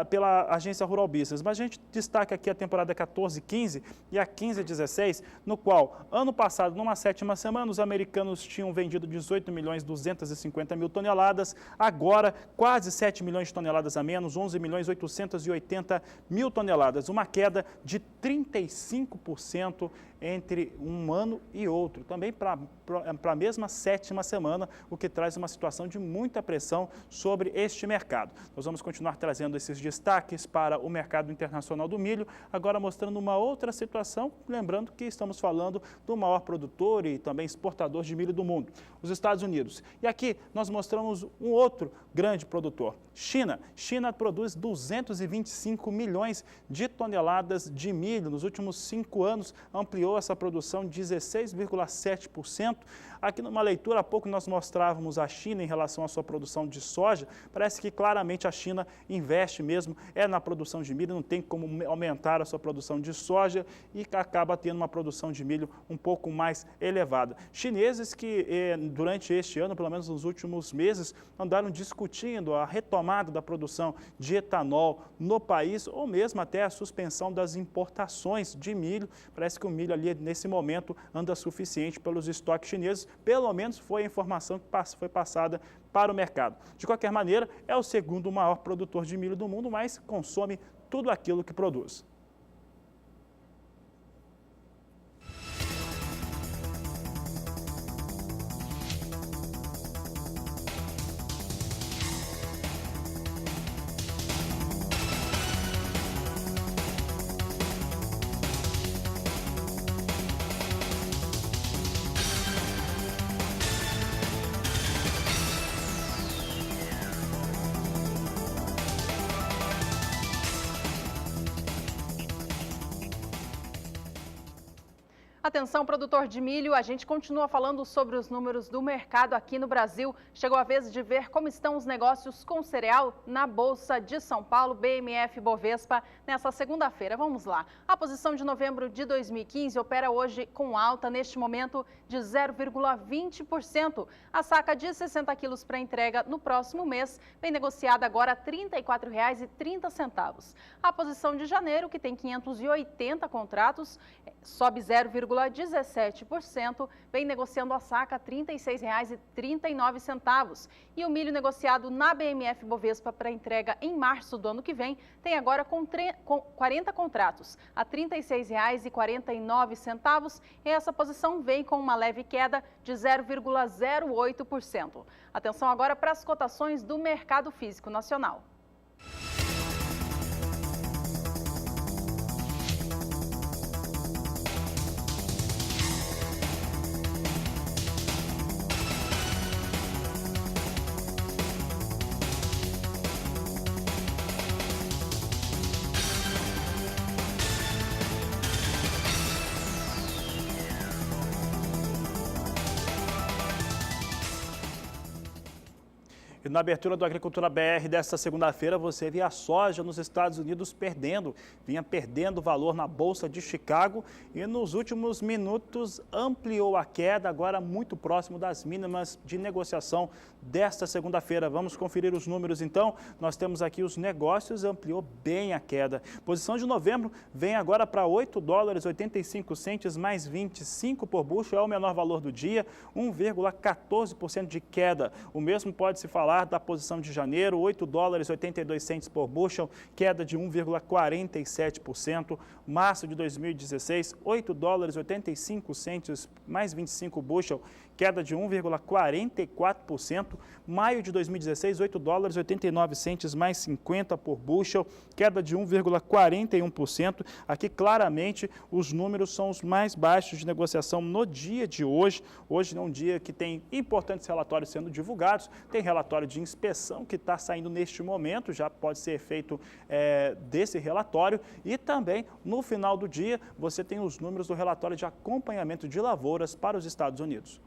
pela Agência Rural Business. Mas a gente destaca aqui a temporada 14-15 e a 15-16, no qual, ano passado, numa 7ª semana, os americanos tinham vendido 18.250.000 toneladas, agora quase 7 milhões de toneladas a menos, 11.880.000 toneladas, uma queda de 35% entre um ano e outro, também para a mesma 7ª semana, o que traz uma situação de muita pressão sobre este mercado. Nós vamos continuar trazendo esses destaques para o mercado internacional do milho, agora mostrando uma outra situação, lembrando que estamos falando do maior produtor e também exportador de milho do mundo, os Estados Unidos. E aqui nós mostramos um outro grande produtor, China. China produz 225 milhões de toneladas de milho. Nos últimos 5 anos, ampliou essa produção 16,7%. Aqui numa leitura, há pouco nós mostrávamos a China em relação à sua produção de soja. Parece que claramente a China investe mesmo na produção de milho, não tem como aumentar a sua produção de soja e acaba tendo uma produção de milho um pouco mais elevada. Chineses que durante este ano, pelo menos nos últimos meses, andaram discutindo a retomada da produção de etanol no país ou mesmo até a suspensão das importações de milho. Parece que o milho ali nesse momento anda suficiente pelos estoques chineses, pelo menos foi a informação que foi passada para o mercado. De qualquer maneira, é o segundo maior produtor de milho do mundo, mas consome tudo aquilo que produz. Atenção, produtor de milho, a gente continua falando sobre os números do mercado aqui no Brasil. Chegou a vez de ver como estão os negócios com cereal na Bolsa de São Paulo, BMF Bovespa, nessa segunda-feira. Vamos lá. A posição de novembro de 2015 opera hoje com alta, neste momento, de 0,20%. A saca de 60 quilos para entrega no próximo mês vem negociada agora a R$ 34,30. A posição de janeiro, que tem 580 contratos, sobe 0,17%, vem negociando a saca a R$ 36,39. E o milho negociado na BMF Bovespa para entrega em março do ano que vem tem agora com 40 contratos a R$ 36,49. E essa posição vem com uma leve queda de 0,08%. Atenção agora para as cotações do mercado físico nacional. E na abertura do Agricultura BR desta segunda-feira, você vê a soja nos Estados Unidos vinha perdendo valor na Bolsa de Chicago e nos últimos minutos ampliou a queda, agora muito próximo das mínimas de negociação desta segunda-feira. Vamos conferir os números então. Nós temos aqui os negócios, ampliou bem a queda. Posição de novembro vem agora para $8,85 mais 25 por bushel, é o menor valor do dia, 1,14% de queda. O mesmo pode se falar da posição de janeiro, $8,82 por bushel, queda de 1,47%. Março de 2016, $8,85 mais 25 bushel, queda de 1,44%. Maio de 2016, $8,89 mais 50 por bushel, queda de 1,41%. Aqui claramente os números são os mais baixos de negociação no dia de hoje. Hoje é um dia que tem importantes relatórios sendo divulgados, tem relatório de inspeção que está saindo neste momento, já pode ser efeito desse relatório, e também no final do dia você tem os números do relatório de acompanhamento de lavouras para os Estados Unidos.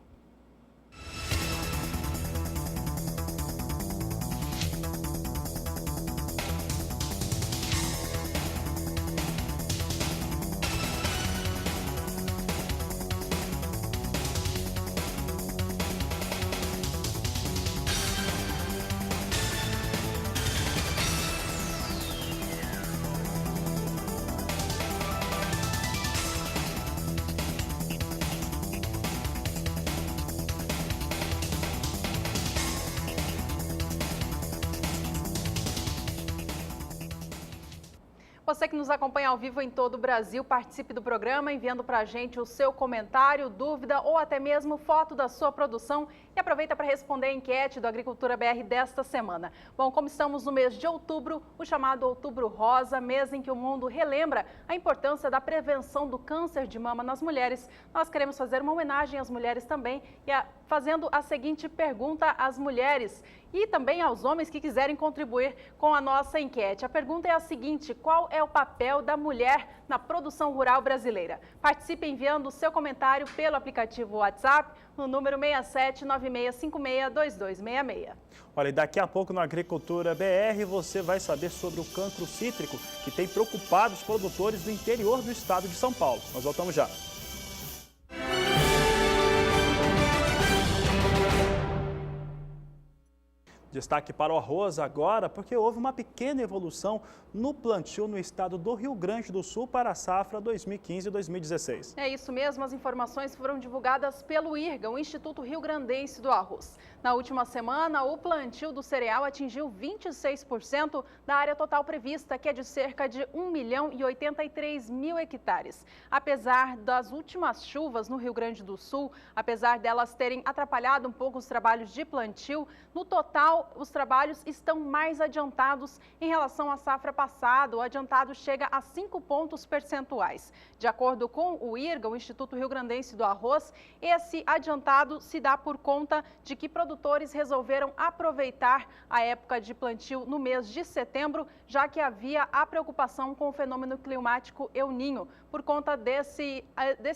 Você que nos acompanha ao vivo em todo o Brasil, participe do programa enviando para a gente o seu comentário, dúvida ou até mesmo foto da sua produção e aproveita para responder a enquete do Agricultura BR desta semana. Bom, como estamos no mês de outubro, o chamado Outubro Rosa, mês em que o mundo relembra a importância da prevenção do câncer de mama nas mulheres, nós queremos fazer uma homenagem às mulheres também e fazendo a seguinte pergunta às mulheres e também aos homens que quiserem contribuir com a nossa enquete. A pergunta é a seguinte: qual é o papel da mulher na produção rural brasileira? Participe enviando o seu comentário pelo aplicativo WhatsApp no número 6796562266. Olha, e daqui a pouco no Agricultura BR você vai saber sobre o cancro cítrico que tem preocupado os produtores do interior do estado de São Paulo. Nós voltamos já. Destaque para o arroz agora, porque houve uma pequena evolução no plantio no estado do Rio Grande do Sul para a safra 2015-2016. É isso mesmo, as informações foram divulgadas pelo IRGA, o Instituto Rio Grandense do Arroz. Na última semana, o plantio do cereal atingiu 26% da área total prevista, que é de cerca de 1.083.000 hectares. Apesar das últimas chuvas no Rio Grande do Sul, apesar delas terem atrapalhado um pouco os trabalhos de plantio, no total geral, os trabalhos estão mais adiantados em relação à safra passada. O adiantado chega a 5 pontos percentuais. De acordo com o IRGA, o Instituto Rio Grandense do Arroz, esse adiantado se dá por conta de que produtores resolveram aproveitar a época de plantio no mês de setembro, já que havia a preocupação com o fenômeno climático El Niño. Por conta desse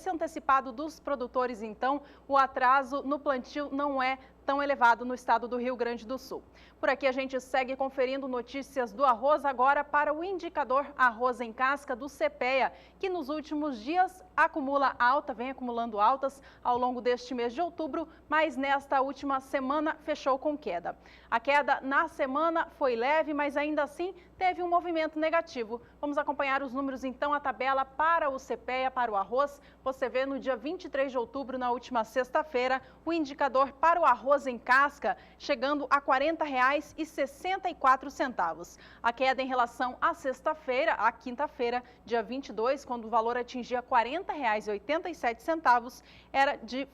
antecipado dos produtores, então, o atraso no plantio não é tão elevado no estado do Rio Grande do Sul. Por aqui a gente segue conferindo notícias do arroz agora para o indicador arroz em casca do CPEA, que nos últimos dias acumula alta, vem acumulando altas ao longo deste mês de outubro, mas nesta última semana fechou com queda. A queda na semana foi leve, mas ainda assim teve um movimento negativo. Vamos acompanhar os números então, a tabela para o CPEA, para o arroz. Você vê no dia 23 de outubro, na última sexta-feira, o indicador para o arroz em casca chegando a R$ 40,64. A queda em relação à sexta-feira, à quinta-feira, dia 22, quando o valor atingia R$ 40,87,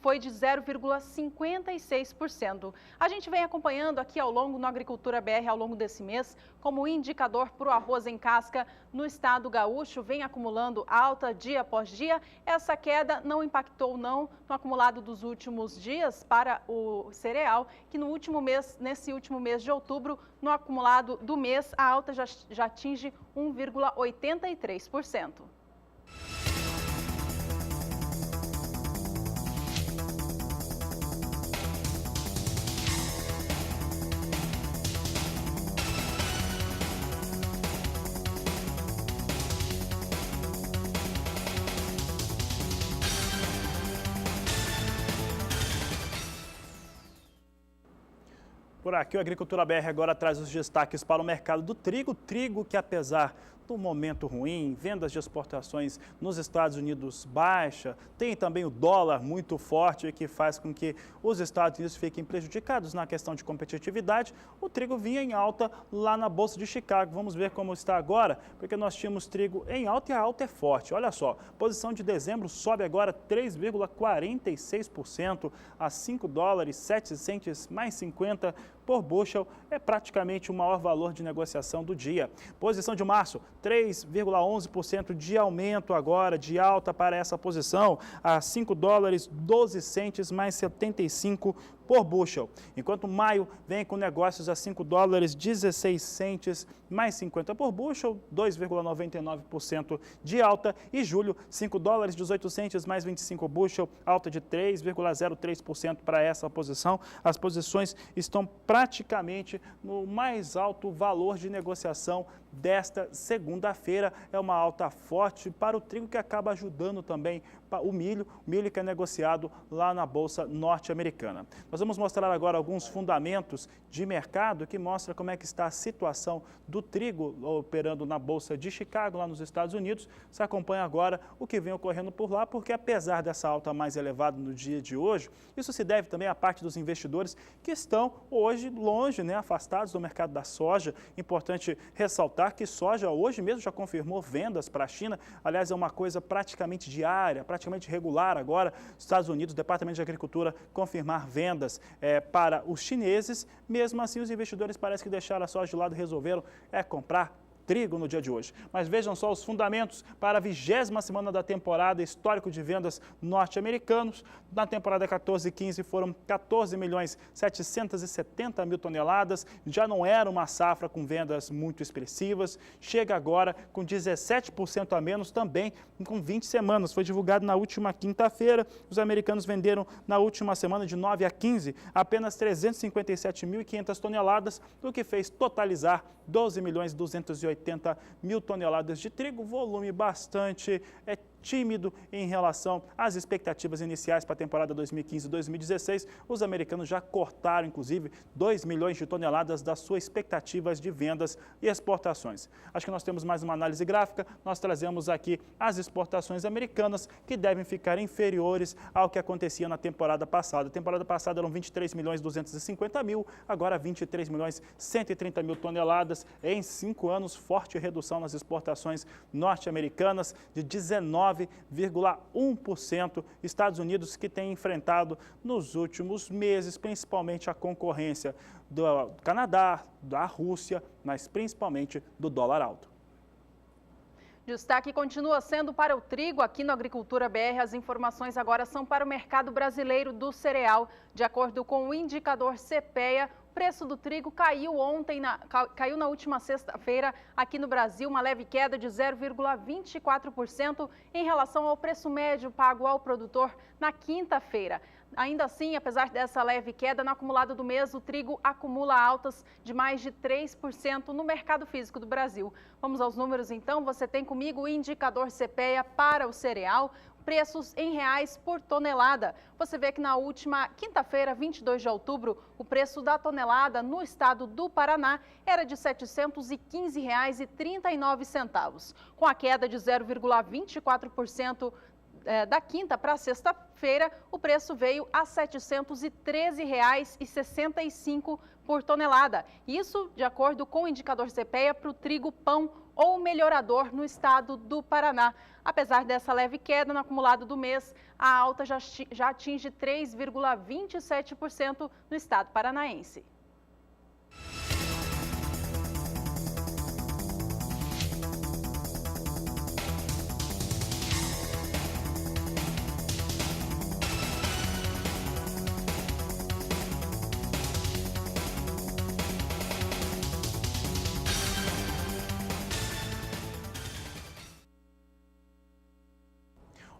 foi de 0,56%. A gente vem acompanhando aqui no Agricultura BR ao longo desse mês, como o indicador para o arroz em casca no estado gaúcho vem acumulando alta dia após dia. Essa queda não impactou no acumulado dos últimos dias para o cereal, que nesse último mês de outubro, no acumulado do mês, a alta já atinge 1,83%. Por aqui, o Agricultura BR agora traz os destaques para o mercado do trigo. Trigo que, apesar do momento ruim, vendas de exportações nos Estados Unidos baixa, tem também o dólar muito forte, que faz com que os Estados Unidos fiquem prejudicados na questão de competitividade. O trigo vinha em alta lá na Bolsa de Chicago. Vamos ver como está agora, porque nós tínhamos trigo em alta e a alta é forte. Olha só, posição de dezembro sobe agora 3,46% a $5,07 mais 50 por bushel. É praticamente o maior valor de negociação do dia. Posição de março, 3,11% de aumento agora, de alta para essa posição, a $5,12 mais 75 por bushel. Enquanto maio vem com negócios a $5,16 mais 50 por bushel, 2,99% de alta. E julho, $5,18 mais 25 bushel, alta de 3,03% para essa posição. As posições estão praticamente no mais alto valor de negociação desta segunda-feira. É uma alta forte para o trigo, que acaba ajudando também o milho que é negociado lá na Bolsa norte-americana. Nós vamos mostrar agora alguns fundamentos de mercado que mostram como é que está a situação do trigo operando na Bolsa de Chicago, lá nos Estados Unidos. Você acompanha agora o que vem ocorrendo por lá, porque apesar dessa alta mais elevada no dia de hoje, isso se deve também à parte dos investidores que estão hoje longe, afastados do mercado da soja. Importante ressaltar que soja hoje mesmo já confirmou vendas para a China. Aliás, é uma coisa praticamente diária, praticamente regular agora. Estados Unidos, Departamento de Agricultura, confirmar vendas para os chineses. Mesmo assim, os investidores parecem que deixaram a soja de lado e resolveram comprar trigo no dia de hoje. Mas vejam só os fundamentos para a 20ª semana da temporada, histórico de vendas norte-americanos. Na temporada 14-15 foram 14.770.000 toneladas. Já não era uma safra com vendas muito expressivas. Chega agora com 17% a menos, também com 20 semanas. Foi divulgado na última quinta-feira. Os americanos venderam na última semana, de 9 a 15, apenas 357.500 toneladas, o que fez totalizar 12.280.000 toneladas de trigo, volume bastante tímido em relação às expectativas iniciais para a temporada 2015-2016. Os americanos já cortaram, inclusive, 2 milhões de toneladas das suas expectativas de vendas e exportações. Acho que nós temos mais uma análise gráfica. Nós trazemos aqui as exportações americanas, que devem ficar inferiores ao que acontecia na temporada passada. A temporada passada eram 23.250.000, agora 23.130.000 toneladas. Em 5 anos, forte redução nas exportações norte-americanas, de 19 9,1%. Estados Unidos que tem enfrentado nos últimos meses, principalmente a concorrência do Canadá, da Rússia, mas principalmente do dólar alto. Destaque continua sendo para o trigo aqui no Agricultura BR. As informações agora são para o mercado brasileiro do cereal. De acordo com o indicador CPEA, o preço do trigo caiu caiu na última sexta-feira aqui no Brasil, uma leve queda de 0,24% em relação ao preço médio pago ao produtor na quinta-feira. Ainda assim, apesar dessa leve queda, no acumulado do mês, o trigo acumula altas de mais de 3% no mercado físico do Brasil. Vamos aos números então. Você tem comigo o indicador CPEA para o cereal, preços em reais por tonelada. Você vê que na última quinta-feira, 22 de outubro, o preço da tonelada no estado do Paraná era de R$ 715,39. Com a queda de 0,24%, da quinta para a sexta-feira, o preço veio a R$ 713,65 por tonelada. Isso de acordo com o indicador CPEA para o trigo pão ou melhorador no estado do Paraná. Apesar dessa leve queda no acumulado do mês, a alta já atinge 3,27% no estado paranaense.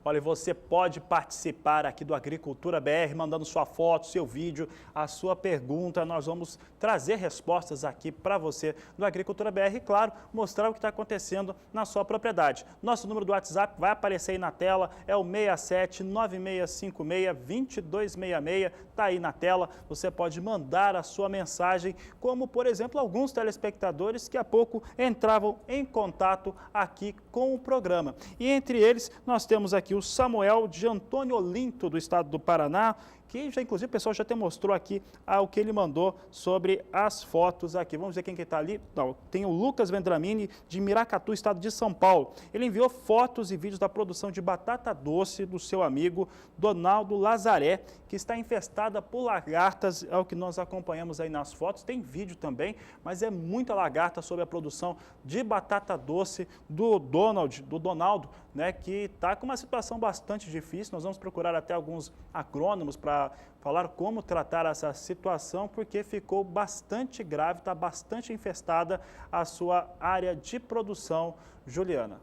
Olha, você pode participar aqui do Agricultura BR, mandando sua foto, seu vídeo, a sua pergunta. Nós vamos trazer respostas aqui para você do Agricultura BR e, claro, mostrar o que está acontecendo na sua propriedade. Nosso número do WhatsApp vai aparecer aí na tela, é o 6796562266, está aí na tela. Você pode mandar a sua mensagem, como, por exemplo, alguns telespectadores que há pouco entravam em contato aqui com o programa. E entre eles, nós temos aqui o Samuel de Antônio Olinto, do estado do Paraná, que já, inclusive, o pessoal já até mostrou aqui o que ele mandou sobre as fotos aqui. Vamos ver quem que está ali. Não, tem o Lucas Vendramini, de Miracatu, estado de São Paulo. Ele enviou fotos e vídeos da produção de batata doce do seu amigo Donaldo Lazaré, que está infestada por lagartas, é o que nós acompanhamos aí nas fotos. Tem vídeo também, mas é muita lagarta sobre a produção de batata doce do Donaldo, né, que está com uma situação bastante difícil. Nós vamos procurar até alguns agrônomos para falar como tratar essa situação, porque ficou bastante grave, está bastante infestada a sua área de produção, Juliana.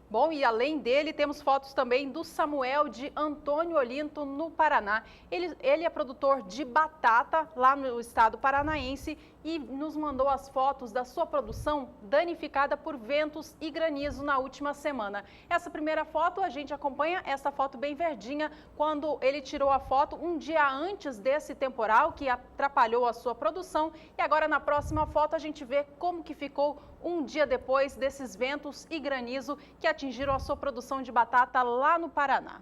Bom, e além dele, temos fotos também do Samuel de Antônio Olinto, no Paraná. Ele é produtor de batata lá no estado paranaense e nos mandou as fotos da sua produção danificada por ventos e granizo na última semana. Essa primeira foto, a gente acompanha essa foto bem verdinha, quando ele tirou a foto um dia antes desse temporal que atrapalhou a sua produção. E agora na próxima foto a gente vê como que ficou um dia depois desses ventos e granizo que atingiram a sua produção de batata lá no Paraná.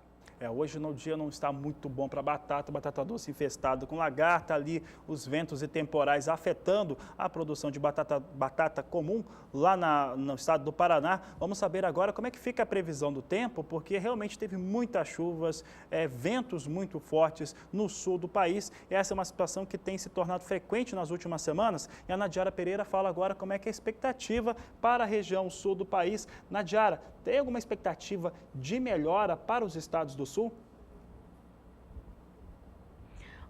Hoje o dia não está muito bom para batata doce infestada com lagarta ali, os ventos e temporais afetando a produção de batata comum lá no estado do Paraná. Vamos saber agora como é que fica a previsão do tempo, porque realmente teve muitas chuvas, ventos muito fortes no sul do país. Essa é uma situação que tem se tornado frequente nas últimas semanas. E a Nadiara Pereira fala agora como é que é a expectativa para a região sul do país. Nadiara, tem alguma expectativa de melhora para os estados do sul?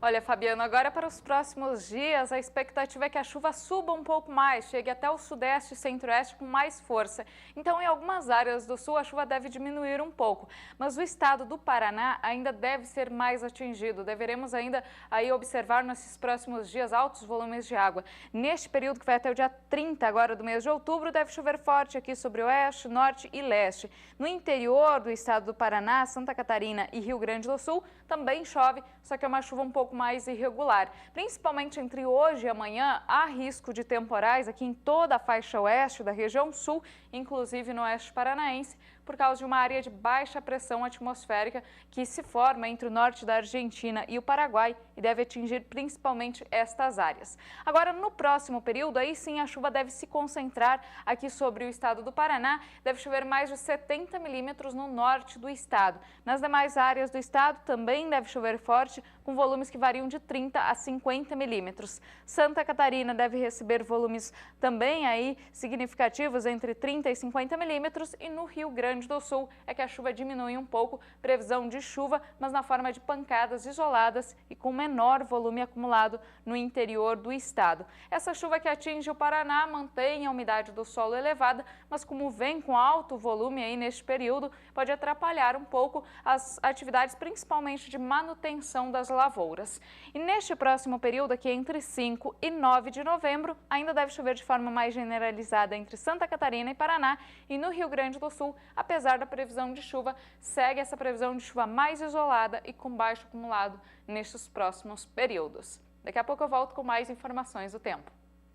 Olha, Fabiano, agora para os próximos dias, a expectativa é que a chuva suba um pouco mais, chegue até o sudeste e centro-oeste com mais força. Então, em algumas áreas do sul, a chuva deve diminuir um pouco, mas o estado do Paraná ainda deve ser mais atingido. Deveremos ainda aí observar nesses próximos dias altos volumes de água. Neste período, que vai até o dia 30 agora do mês de outubro, deve chover forte aqui sobre o oeste, norte e leste. No interior do estado do Paraná, Santa Catarina e Rio Grande do Sul, também chove, só que é uma chuva um pouco mais irregular. Principalmente entre hoje e amanhã, há risco de temporais aqui em toda a faixa oeste da região sul, inclusive no oeste paranaense, por causa de uma área de baixa pressão atmosférica que se forma entre o norte da Argentina e o Paraguai e deve atingir principalmente estas áreas. Agora, no próximo período, aí sim a chuva deve se concentrar aqui sobre o estado do Paraná, deve chover mais de 70 milímetros no norte do estado. Nas demais áreas do estado também deve chover forte, com volumes que variam de 30 a 50 milímetros. Santa Catarina deve receber volumes também aí significativos entre 30 e 50 milímetros e no Rio Grande do Sul é que a chuva diminui um pouco, previsão de chuva, mas na forma de pancadas isoladas e com menor volume acumulado no interior do estado. Essa chuva que atinge o Paraná mantém a umidade do solo elevada, mas como vem com alto volume aí neste período, pode atrapalhar um pouco as atividades, principalmente de manutenção das lavouras. E neste próximo período, aqui entre 5 e 9 de novembro, ainda deve chover de forma mais generalizada entre Santa Catarina e Paraná e no Rio Grande do Sul, apesar da previsão de chuva, segue essa previsão de chuva mais isolada e com baixo acumulado nestes próximos períodos. Daqui a pouco eu volto com mais informações do tempo.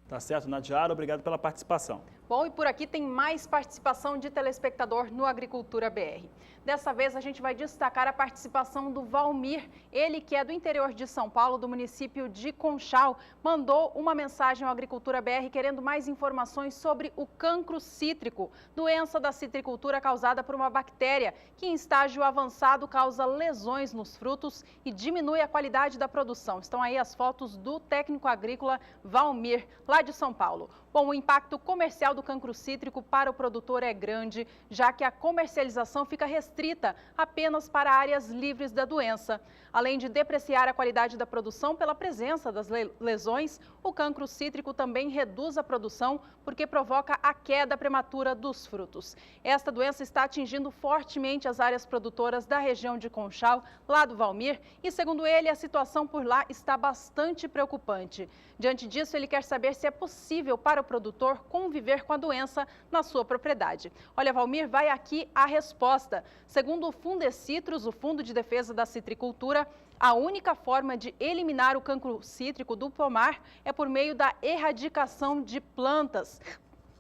Tá certo, Nadiara, obrigado pela participação. Bom, e por aqui tem mais participação de telespectador no Agricultura BR. Dessa vez a gente vai destacar a participação do Valmir, ele que é do interior de São Paulo, do município de Conchal, mandou uma mensagem ao Agricultura BR querendo mais informações sobre o cancro cítrico, doença da citricultura causada por uma bactéria que em estágio avançado causa lesões nos frutos e diminui a qualidade da produção. Estão aí as fotos do técnico agrícola Valmir, lá de São Paulo. Bom, o impacto comercial do cancro cítrico para o produtor é grande, já que a comercialização fica restrita apenas para áreas livres da doença. Além de depreciar a qualidade da produção pela presença das lesões, o cancro cítrico também reduz a produção porque provoca a queda prematura dos frutos. Esta doença está atingindo fortemente as áreas produtoras da região de Conchal, lá do Valmir, e segundo ele, a situação por lá está bastante preocupante. Diante disso, ele quer saber se é possível para o produtor conviver com a doença na sua propriedade. Olha, Valmir, vai aqui a resposta. Segundo o Fundecitrus, o Fundo de Defesa da Citricultura, a única forma de eliminar o cancro cítrico do pomar é por meio da erradicação de plantas.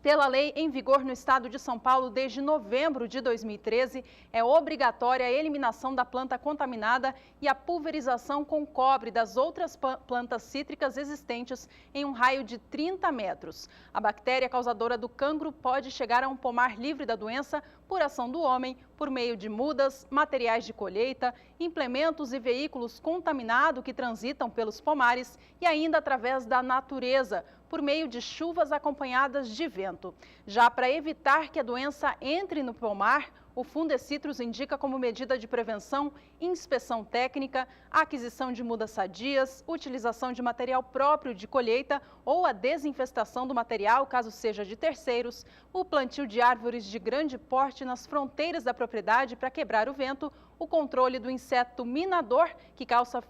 Pela lei em vigor no estado de São Paulo desde novembro de 2013, é obrigatória a eliminação da planta contaminada e a pulverização com cobre das outras plantas cítricas existentes em um raio de 30 metros. A bactéria causadora do cancro pode chegar a um pomar livre da doença por ação do homem, por meio de mudas, materiais de colheita, implementos e veículos contaminados que transitam pelos pomares e ainda através da natureza, por meio de chuvas acompanhadas de vento. Já para evitar que a doença entre no pomar, o Fundecitrus indica como medida de prevenção, inspeção técnica, aquisição de mudas sadias, utilização de material próprio de colheita ou a desinfestação do material, caso seja de terceiros, o plantio de árvores de grande porte nas fronteiras da propriedade para quebrar o vento, o controle do inseto minador, que causa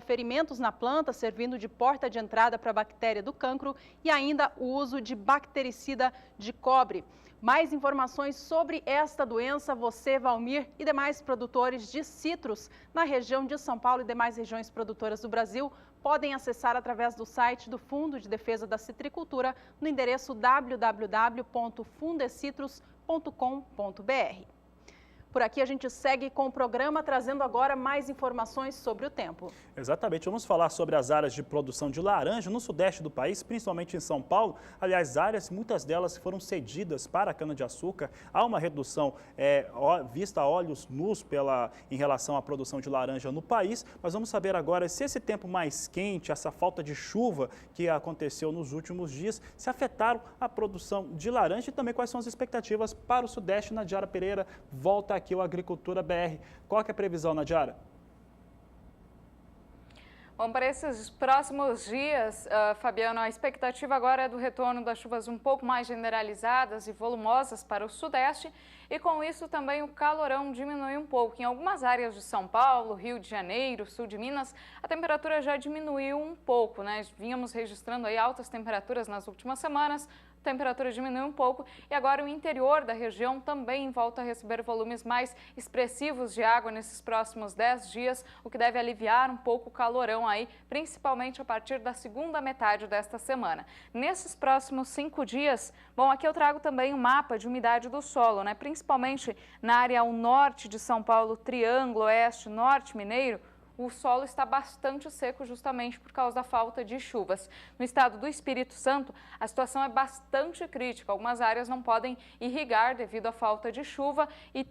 ferimentos na planta, servindo de porta de entrada para a bactéria do cancro e ainda o uso de bactericida de cobre. Mais informações sobre esta doença, você, Valmir, e demais produtores de citros na região de São Paulo e demais regiões produtoras do Brasil podem acessar através do site do Fundo de Defesa da Citricultura no endereço www.fundecitrus.com.br. Por aqui a gente segue com o programa, trazendo agora mais informações sobre o tempo. Exatamente, vamos falar sobre as áreas de produção de laranja no sudeste do país, principalmente em São Paulo. Aliás, áreas, muitas delas foram cedidas para a cana-de-açúcar. Há uma redução vista a olhos nus em relação à produção de laranja no país. Mas vamos saber agora se esse tempo mais quente, essa falta de chuva que aconteceu nos últimos dias, se afetaram a produção de laranja e também quais são as expectativas para o sudeste. Nadiara Pereira volta aqui o Agricultura BR. Qual que é a previsão, Nadiara? Bom, para esses próximos dias, Fabiano, a expectativa agora é do retorno das chuvas um pouco mais generalizadas e volumosas para o sudeste e com isso também o calorão diminui um pouco. Em algumas áreas de São Paulo, Rio de Janeiro, sul de Minas, a temperatura já diminuiu um pouco, né? Vínhamos registrando aí altas temperaturas nas últimas semanas, a temperatura diminui um pouco e agora o interior da região também volta a receber volumes mais expressivos de água nesses próximos 10 dias, o que deve aliviar um pouco o calorão aí, principalmente a partir da segunda metade desta semana. Nesses próximos 5 dias, bom, aqui eu trago também um mapa de umidade do solo, né? Principalmente na área ao norte de São Paulo, Triângulo, Oeste, Norte Mineiro, o solo está bastante seco justamente por causa da falta de chuvas. No estado do Espírito Santo, a situação é bastante crítica. Algumas áreas não podem irrigar devido à falta de chuva e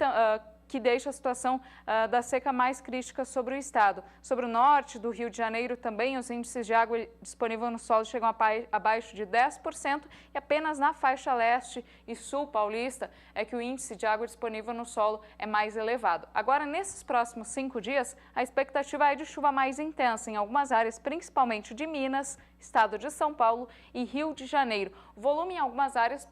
que deixa a situação da seca mais crítica sobre o estado. Sobre o norte do Rio de Janeiro também, os índices de água disponível no solo chegam abaixo de 10% e apenas na faixa leste e sul paulista é que o índice de água disponível no solo é mais elevado. Agora, nesses próximos 5 dias, a expectativa é de chuva mais intensa em algumas áreas, principalmente de Minas, estado de São Paulo e Rio de Janeiro. O volume em algumas áreas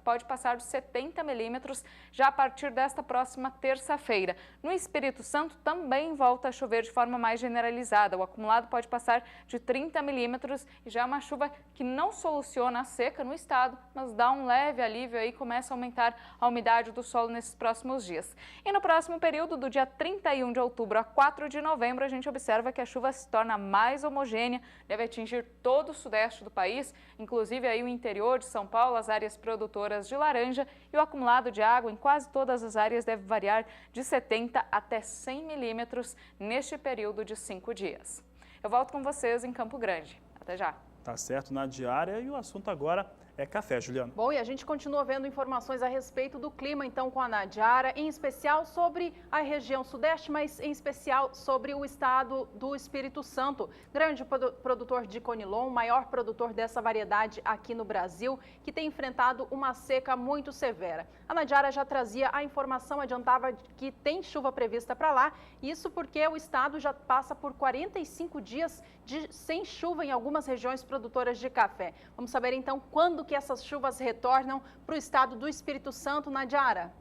pode passar de 70 milímetros já a partir desta próxima terça-feira. No Espírito Santo também volta a chover de forma mais generalizada. O acumulado pode passar de 30 milímetros e já é uma chuva que não soluciona a seca no estado, mas dá um leve alívio aí, começa a aumentar a umidade do solo nesses próximos dias. E no próximo período, do dia 31 de outubro a 4 de novembro, a gente observa que a chuva se torna mais homogênea, deve atingir todo o sudeste do país, inclusive aí o interior de São Paulo, as áreas produtoras de laranja, e o acumulado de água em quase todas as áreas deve variar de 70 até 100 milímetros neste período de 5 dias. Eu volto com vocês em Campo Grande. Até já. Tá certo, na diária, e o assunto agora é café, Juliana. Bom, e a gente continua vendo informações a respeito do clima, então, com a Nadiara, em especial sobre a região sudeste, mas em especial sobre o estado do Espírito Santo. Grande produtor de conilon, maior produtor dessa variedade aqui no Brasil, que tem enfrentado uma seca muito severa. A Nadiara já trazia a informação, adiantava que tem chuva prevista para lá, isso porque o estado já passa por 45 dias sem chuva em algumas regiões produtoras de café. Vamos saber, então, quando que essas chuvas retornam para o estado do Espírito Santo, Nadiara?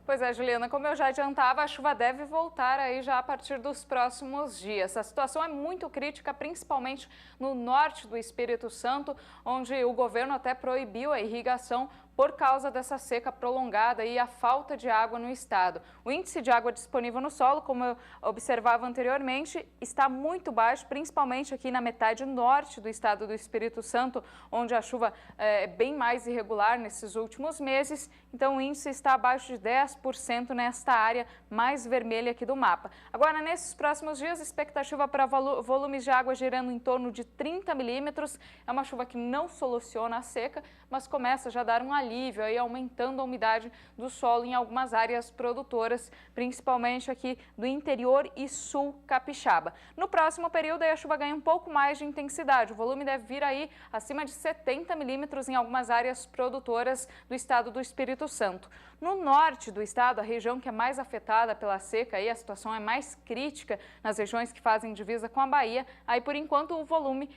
Pois é, Juliana, como eu já adiantava, a chuva deve voltar aí já a partir dos próximos dias. A situação é muito crítica, principalmente no norte do Espírito Santo, onde o governo até proibiu a irrigação por causa dessa seca prolongada e a falta de água no estado. O índice de água disponível no solo, como eu observava anteriormente, está muito baixo, principalmente aqui na metade norte do estado do Espírito Santo, onde a chuva é bem mais irregular nesses últimos meses. Então, o índice está abaixo de 10% nesta área mais vermelha aqui do mapa. Agora, nesses próximos dias, a expectativa para volumes de água girando em torno de 30 milímetros. É uma chuva que não soluciona a seca, mas começa já a dar um alívio, aí aumentando a umidade do solo em algumas áreas produtoras, principalmente aqui do interior e sul capixaba. No próximo período, aí a chuva ganha um pouco mais de intensidade. O volume deve vir aí acima de 70 milímetros em algumas áreas produtoras do estado do Espírito Santo. No norte do estado, a região que é mais afetada pela seca, aí a situação é mais crítica nas regiões que fazem divisa com a Bahia. Aí, por enquanto, o volume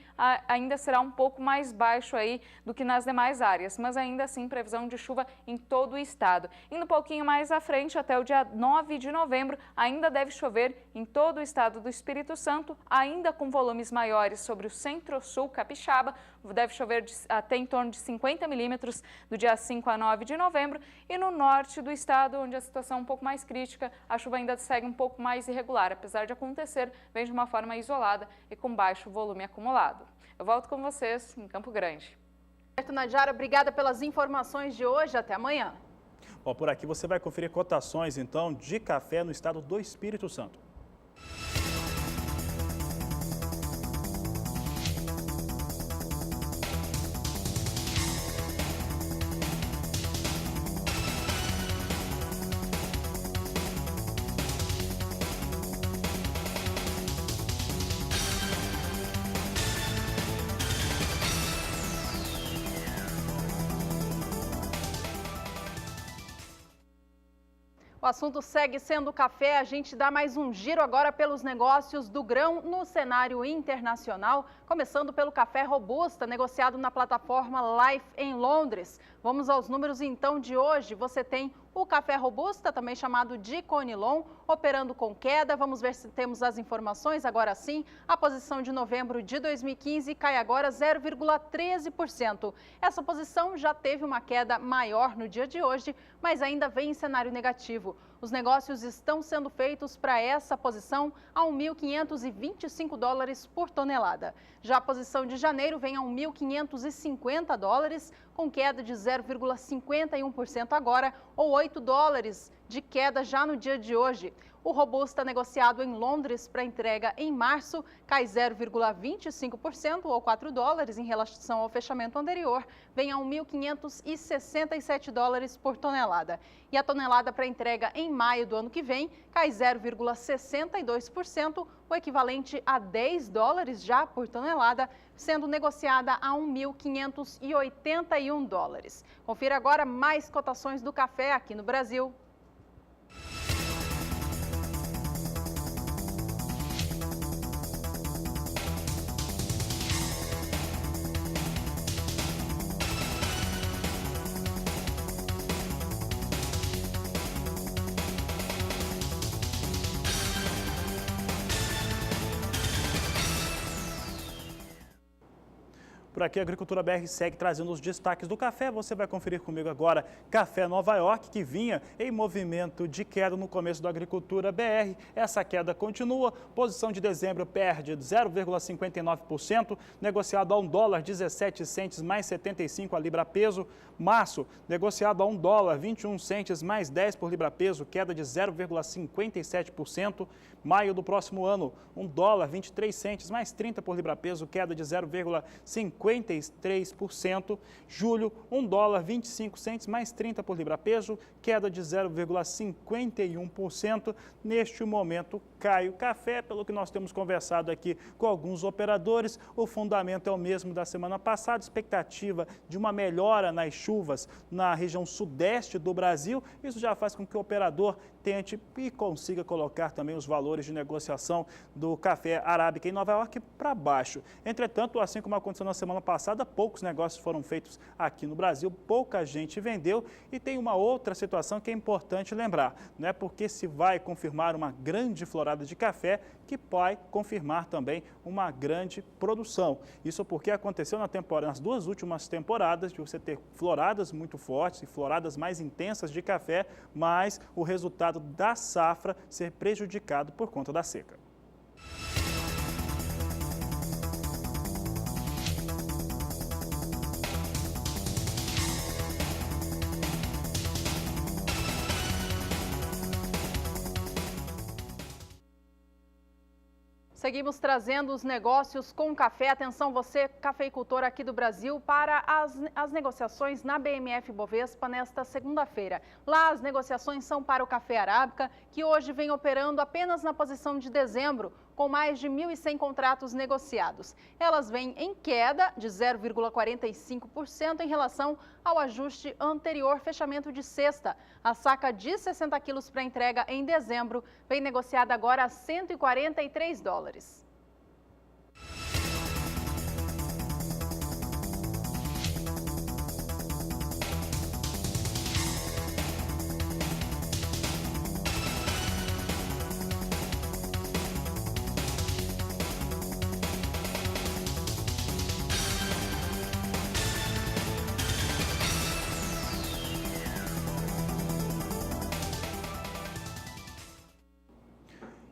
ainda será um pouco mais baixo aí do que nas demais áreas, mas ainda assim previsão de chuva em todo o estado. Indo um pouquinho mais à frente, até o dia 9 de novembro, ainda deve chover em todo o estado do Espírito Santo, ainda com volumes maiores sobre o centro-sul capixaba. Deve chover até em torno de 50 milímetros do dia 5 a 9 de novembro. E no norte do estado, onde a situação é um pouco mais crítica, a chuva ainda segue um pouco mais irregular. Apesar de acontecer, vem de uma forma isolada e com baixo volume acumulado. Eu volto com vocês em Campo Grande. Certo, Nadiara, obrigada pelas informações de hoje. Até amanhã. Bom, por aqui você vai conferir cotações, então, de café no estado do Espírito Santo. O assunto segue sendo café. A gente dá mais um giro agora pelos negócios do grão no cenário internacional, começando pelo café robusta, negociado na plataforma Life em Londres. Vamos aos números então de hoje. Você tem O café robusta, também chamado de Conilon, operando com queda. Vamos ver se temos as informações. Agora sim, a posição de novembro de 2015 cai agora 0,13%. Essa posição já teve uma queda maior no dia de hoje, mas ainda vem em cenário negativo. Os negócios estão sendo feitos para essa posição a $1.525 por tonelada. Já a posição de janeiro vem a $1.550, com queda de 0,51% agora, ou $8 de queda já no dia de hoje. O robusta negociado em Londres para entrega em março cai 0,25% ou $4 em relação ao fechamento anterior, vem a $1.567 por tonelada. E a tonelada para entrega em maio do ano que vem cai 0,62%, o equivalente a $10 já por tonelada, sendo negociada a $1.581. Confira agora mais cotações do café aqui no Brasil. Por aqui, a Agricultura BR segue trazendo os destaques do café. Você vai conferir comigo agora Café Nova York, que vinha em movimento de queda no começo da Agricultura BR. Essa queda continua. Posição de dezembro perde 0,59%, negociado a $1,17 mais 75 a libra peso. Março, negociado a $1,21 mais 10 por libra peso, queda de 0,57%. Maio do próximo ano, $1,23 mais 30 por libra peso, queda de 0,53%. Julho, $1,25 mais 30 por libra peso, queda de 0,51%. Neste momento, cai o café, pelo que nós temos conversado aqui com alguns operadores. O fundamento é o mesmo da semana passada, expectativa de uma melhora nas chuvas na região sudeste do Brasil. Isso já faz com que o operador tente e consiga colocar também os valores de negociação do café arábica em Nova York para baixo. Entretanto, assim como aconteceu na semana passada, poucos negócios foram feitos aqui no Brasil, pouca gente vendeu. E tem uma outra situação que é importante lembrar, não é porque se vai confirmar uma grande florada de café que vai confirmar também uma grande produção. Isso porque aconteceu nas duas últimas temporadas, de você ter floradas muito fortes e floradas mais intensas de café, mas o resultado da safra ser prejudicado por conta da seca. Seguimos trazendo os negócios com café. Atenção você, cafeicultor aqui do Brasil, para as negociações na BMF Bovespa nesta segunda-feira. Lá as negociações são para o café arábica, que hoje vem operando apenas na posição de dezembro, com mais de 1.100 contratos negociados. Elas vêm em queda de 0,45% em relação ao ajuste anterior, fechamento de sexta. A saca de 60 quilos para entrega em dezembro vem negociada agora a $143.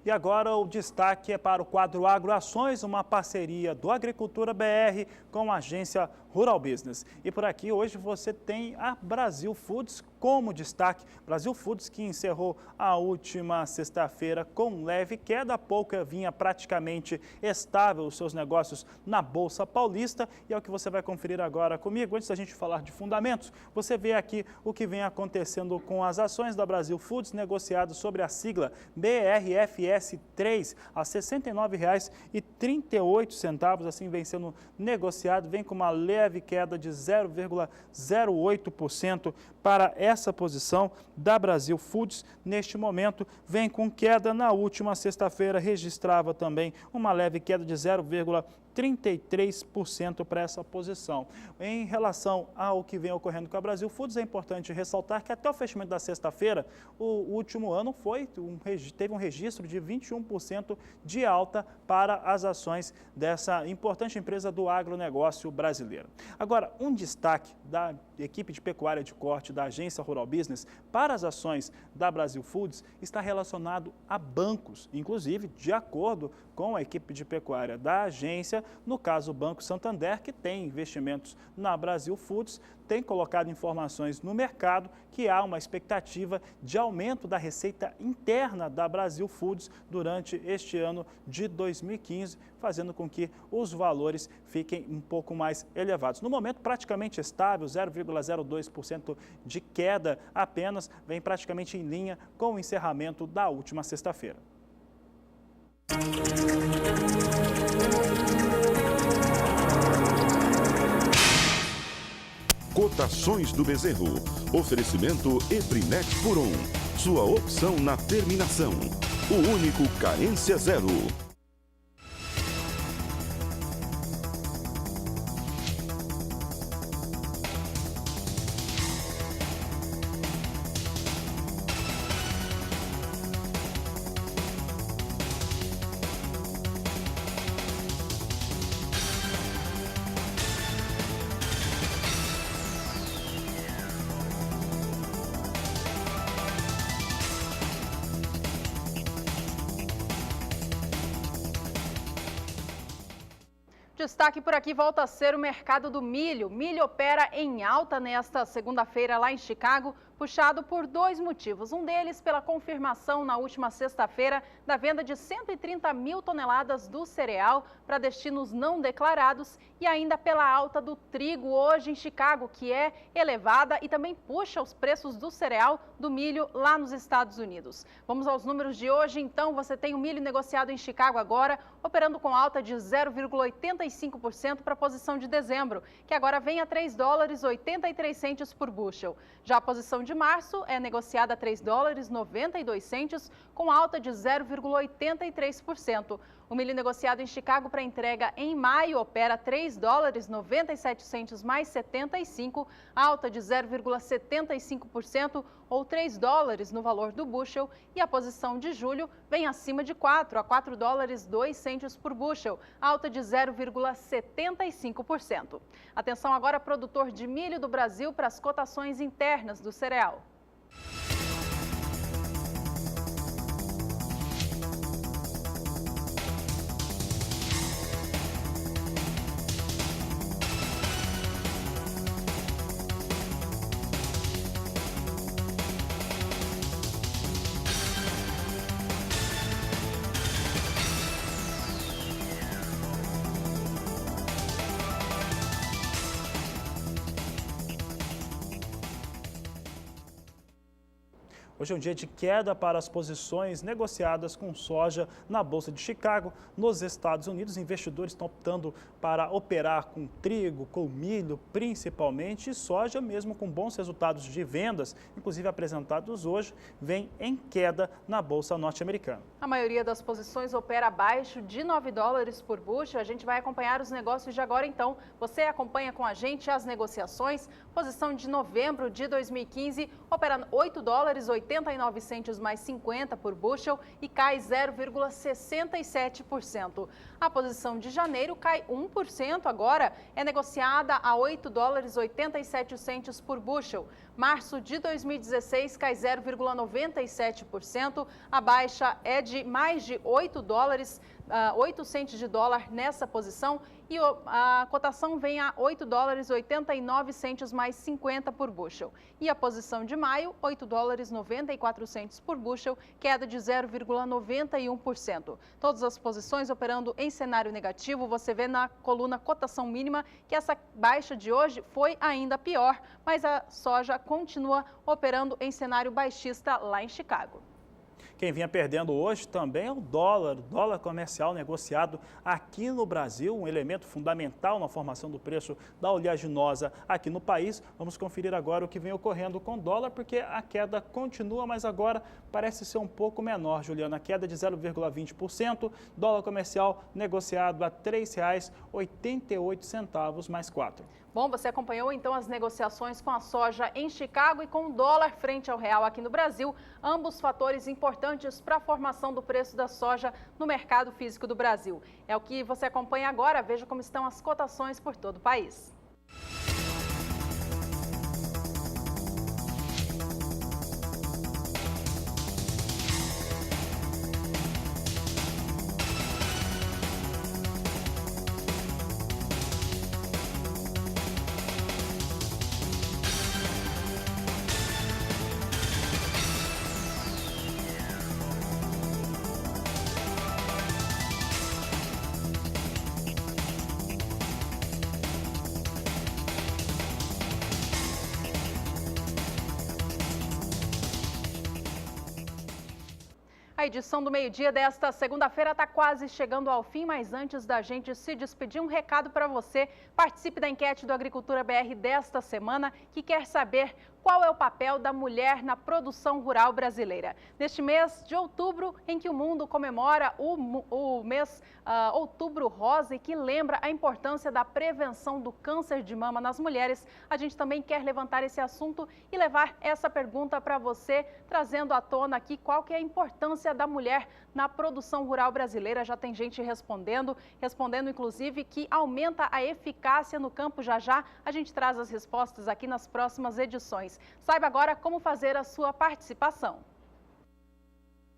E agora o destaque é para o quadro Agroações, uma parceria do Agricultura BR com a agência Rural Business. E por aqui hoje você tem a Brasil Foods como destaque. Brasil Foods que encerrou a última sexta-feira com leve queda. Há pouco vinha praticamente estável os seus negócios na Bolsa Paulista. E é o que você vai conferir agora comigo. Antes da gente falar de fundamentos, você vê aqui o que vem acontecendo com as ações da Brasil Foods negociadas sobre a sigla BRFS3 a R$ 69,38, assim vem sendo negociado, vem com uma leve queda de 0,08% para essa posição da Brasil Foods. Neste momento, vem com queda. Na última sexta-feira, registrava também uma leve queda de 0,39%. 33% para essa posição. Em relação ao que vem ocorrendo com a Brasil Foods, é importante ressaltar que até o fechamento da sexta-feira, o último ano teve um registro de 21% de alta para as ações dessa importante empresa do agronegócio brasileiro. Agora, um destaque da equipe de pecuária de corte da agência Rural Business para as ações da Brasil Foods está relacionado a bancos, inclusive de acordo com a equipe de pecuária da agência, no caso o Banco Santander, que tem investimentos na Brasil Foods, tem colocado informações no mercado que há uma expectativa de aumento da receita interna da Brasil Foods durante este ano de 2015, fazendo com que os valores fiquem um pouco mais elevados. No momento, praticamente estável, 0,02% de queda apenas, vem praticamente em linha com o encerramento da última sexta-feira. Cotações do Bezerro. Oferecimento Eprinet por 1. Sua opção na terminação. O único carência zero. Destaque por aqui volta a ser o mercado do milho. Milho opera em alta nesta segunda-feira lá em Chicago, puxado por dois motivos. Um deles pela confirmação na última sexta-feira da venda de 130 mil toneladas do cereal para destinos não declarados e ainda pela alta do trigo hoje em Chicago, que é elevada e também puxa os preços do cereal, do milho lá nos Estados Unidos. Vamos aos números de hoje, então. Você tem o milho negociado em Chicago agora, operando com alta de 0,85% para a posição de dezembro, que agora vem a $3,83 por bushel. Já a posição de março é negociada a $3,92, com alta de 0,83%. O milho negociado em Chicago para entrega em maio opera $3,97 mais 75, alta de 0,75% ou $3 no valor do bushel. E a posição de julho vem acima de 4 a $4,02 por bushel, alta de 0,75%. Atenção agora, produtor de milho do Brasil, para as cotações internas do cereal. Hoje é um dia de queda para as posições negociadas com soja na Bolsa de Chicago. Nos Estados Unidos, investidores estão optando para operar com trigo, com milho principalmente, e soja mesmo com bons resultados de vendas, inclusive apresentados hoje, vem em queda na Bolsa norte-americana. A maioria das posições opera abaixo de $9 por bushel. A gente vai acompanhar os negócios de agora, então. Você acompanha com a gente as negociações. Posição de novembro de 2015 opera $8,89 mais 50 por bushel e cai 0,67%. A posição de janeiro cai 1%, agora é negociada a $8,87 por bushel. Março de 2016 cai 0,97%, a baixa é de mais de $8 nessa posição e a cotação vem a $8,89 mais 50 por bushel. E a posição de maio, $8,94 por bushel, queda de 0,91%. Todas as posições operando em cenário negativo. Você vê na coluna cotação mínima que essa baixa de hoje foi ainda pior, mas a soja continua operando em cenário baixista lá em Chicago. Quem vinha perdendo hoje também é o dólar comercial negociado aqui no Brasil, um elemento fundamental na formação do preço da oleaginosa aqui no país. Vamos conferir agora o que vem ocorrendo com o dólar, porque a queda continua, mas agora parece ser um pouco menor, Juliana. A queda de 0,20%, dólar comercial negociado a R$ 3,88 mais 4. Bom, você acompanhou então as negociações com a soja em Chicago e com o dólar frente ao real aqui no Brasil, ambos fatores importantes para a formação do preço da soja no mercado físico do Brasil. É o que você acompanha agora, veja como estão as cotações por todo o país. A edição do meio-dia desta segunda-feira está quase chegando ao fim, mas antes da gente se despedir, um recado para você. Participe da enquete do Agricultura BR desta semana, que quer saber qual é o papel da mulher na produção rural brasileira. Neste mês de outubro, em que o mundo comemora o mês Outubro Rosa e que lembra a importância da prevenção do câncer de mama nas mulheres, a gente também quer levantar esse assunto e levar essa pergunta para você, trazendo à tona aqui qual que é a importância da mulher na produção rural brasileira. Já tem gente respondendo inclusive que aumenta a eficácia no campo. Já a gente traz as respostas aqui nas próximas edições. Saiba agora como fazer a sua participação.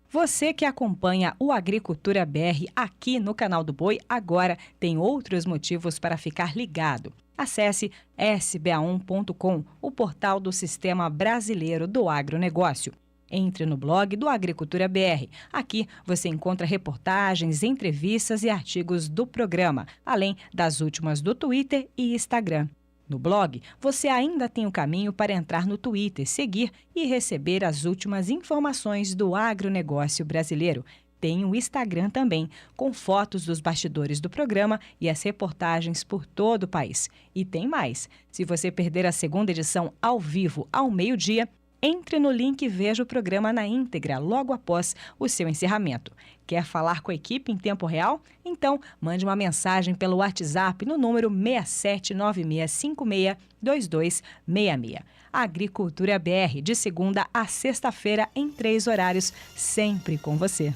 Você que acompanha o Agricultura BR aqui no canal do Boi, agora tem outros motivos para ficar ligado. Acesse sba1.com, o portal do Sistema Brasileiro do Agronegócio. Entre no blog do Agricultura BR. Aqui você encontra reportagens, entrevistas e artigos do programa, além das últimas do Twitter e Instagram. No blog, você ainda tem o caminho para entrar no Twitter, seguir e receber as últimas informações do agronegócio brasileiro. Tem o Instagram também, com fotos dos bastidores do programa e as reportagens por todo o país. E tem mais. Se você perder a segunda edição ao vivo ao meio-dia, entre no link e veja o programa na íntegra logo após o seu encerramento. Quer falar com a equipe em tempo real? Então, mande uma mensagem pelo WhatsApp no número 6796562266. Agricultura BR, de segunda a sexta-feira, em 3 horários, sempre com você.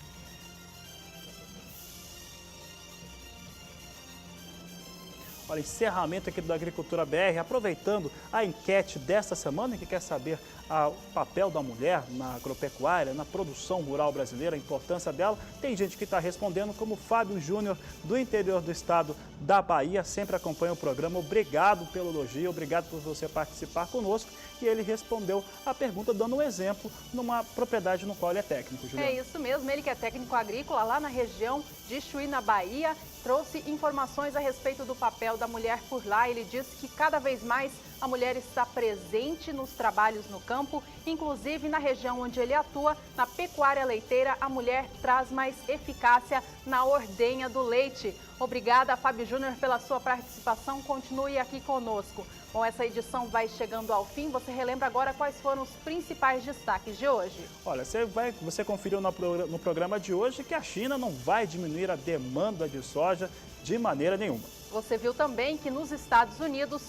Olha, encerramento aqui do Agricultura BR, aproveitando a enquete desta semana, que quer saber o papel da mulher na agropecuária, na produção rural brasileira, a importância dela. Tem gente que está respondendo, como Fábio Júnior, do interior do estado da Bahia, sempre acompanha o programa. Obrigado pelo elogio, obrigado por você participar conosco. E ele respondeu a pergunta dando um exemplo numa propriedade no qual ele é técnico, Juliana. É isso mesmo, ele que é técnico agrícola lá na região de Chuí, na Bahia, trouxe informações a respeito do papel da mulher por lá. Ele disse que cada vez mais a mulher está presente nos trabalhos no campo, inclusive na região onde ele atua, na pecuária leiteira, a mulher traz mais eficácia na ordenha do leite. Obrigada, Fábio Júnior, pela sua participação. Continue aqui conosco. Bom, essa edição vai chegando ao fim. Você relembra agora quais foram os principais destaques de hoje? Olha, você conferiu no programa de hoje que a China não vai diminuir a demanda de soja de maneira nenhuma. Você viu também que nos Estados Unidos,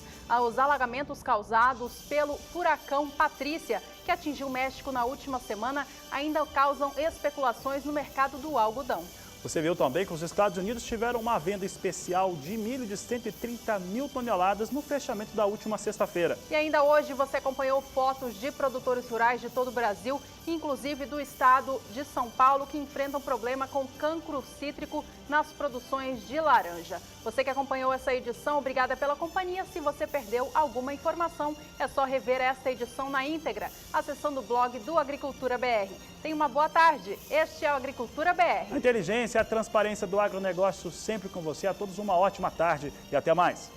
os alagamentos causados pelo furacão Patrícia, que atingiu o México na última semana, ainda causam especulações no mercado do algodão. Você viu também que os Estados Unidos tiveram uma venda especial de milho de 130 mil toneladas no fechamento da última sexta-feira. E ainda hoje você acompanhou fotos de produtores rurais de todo o Brasil, inclusive do estado de São Paulo, que enfrentam problema com cancro cítrico nas produções de laranja. Você que acompanhou essa edição, obrigada pela companhia. Se você perdeu alguma informação, é só rever esta edição na íntegra, acessando o blog do Agricultura BR. Tenha uma boa tarde. Este é o Agricultura BR. A inteligência e a transparência do agronegócio sempre com você. A todos uma ótima tarde e até mais.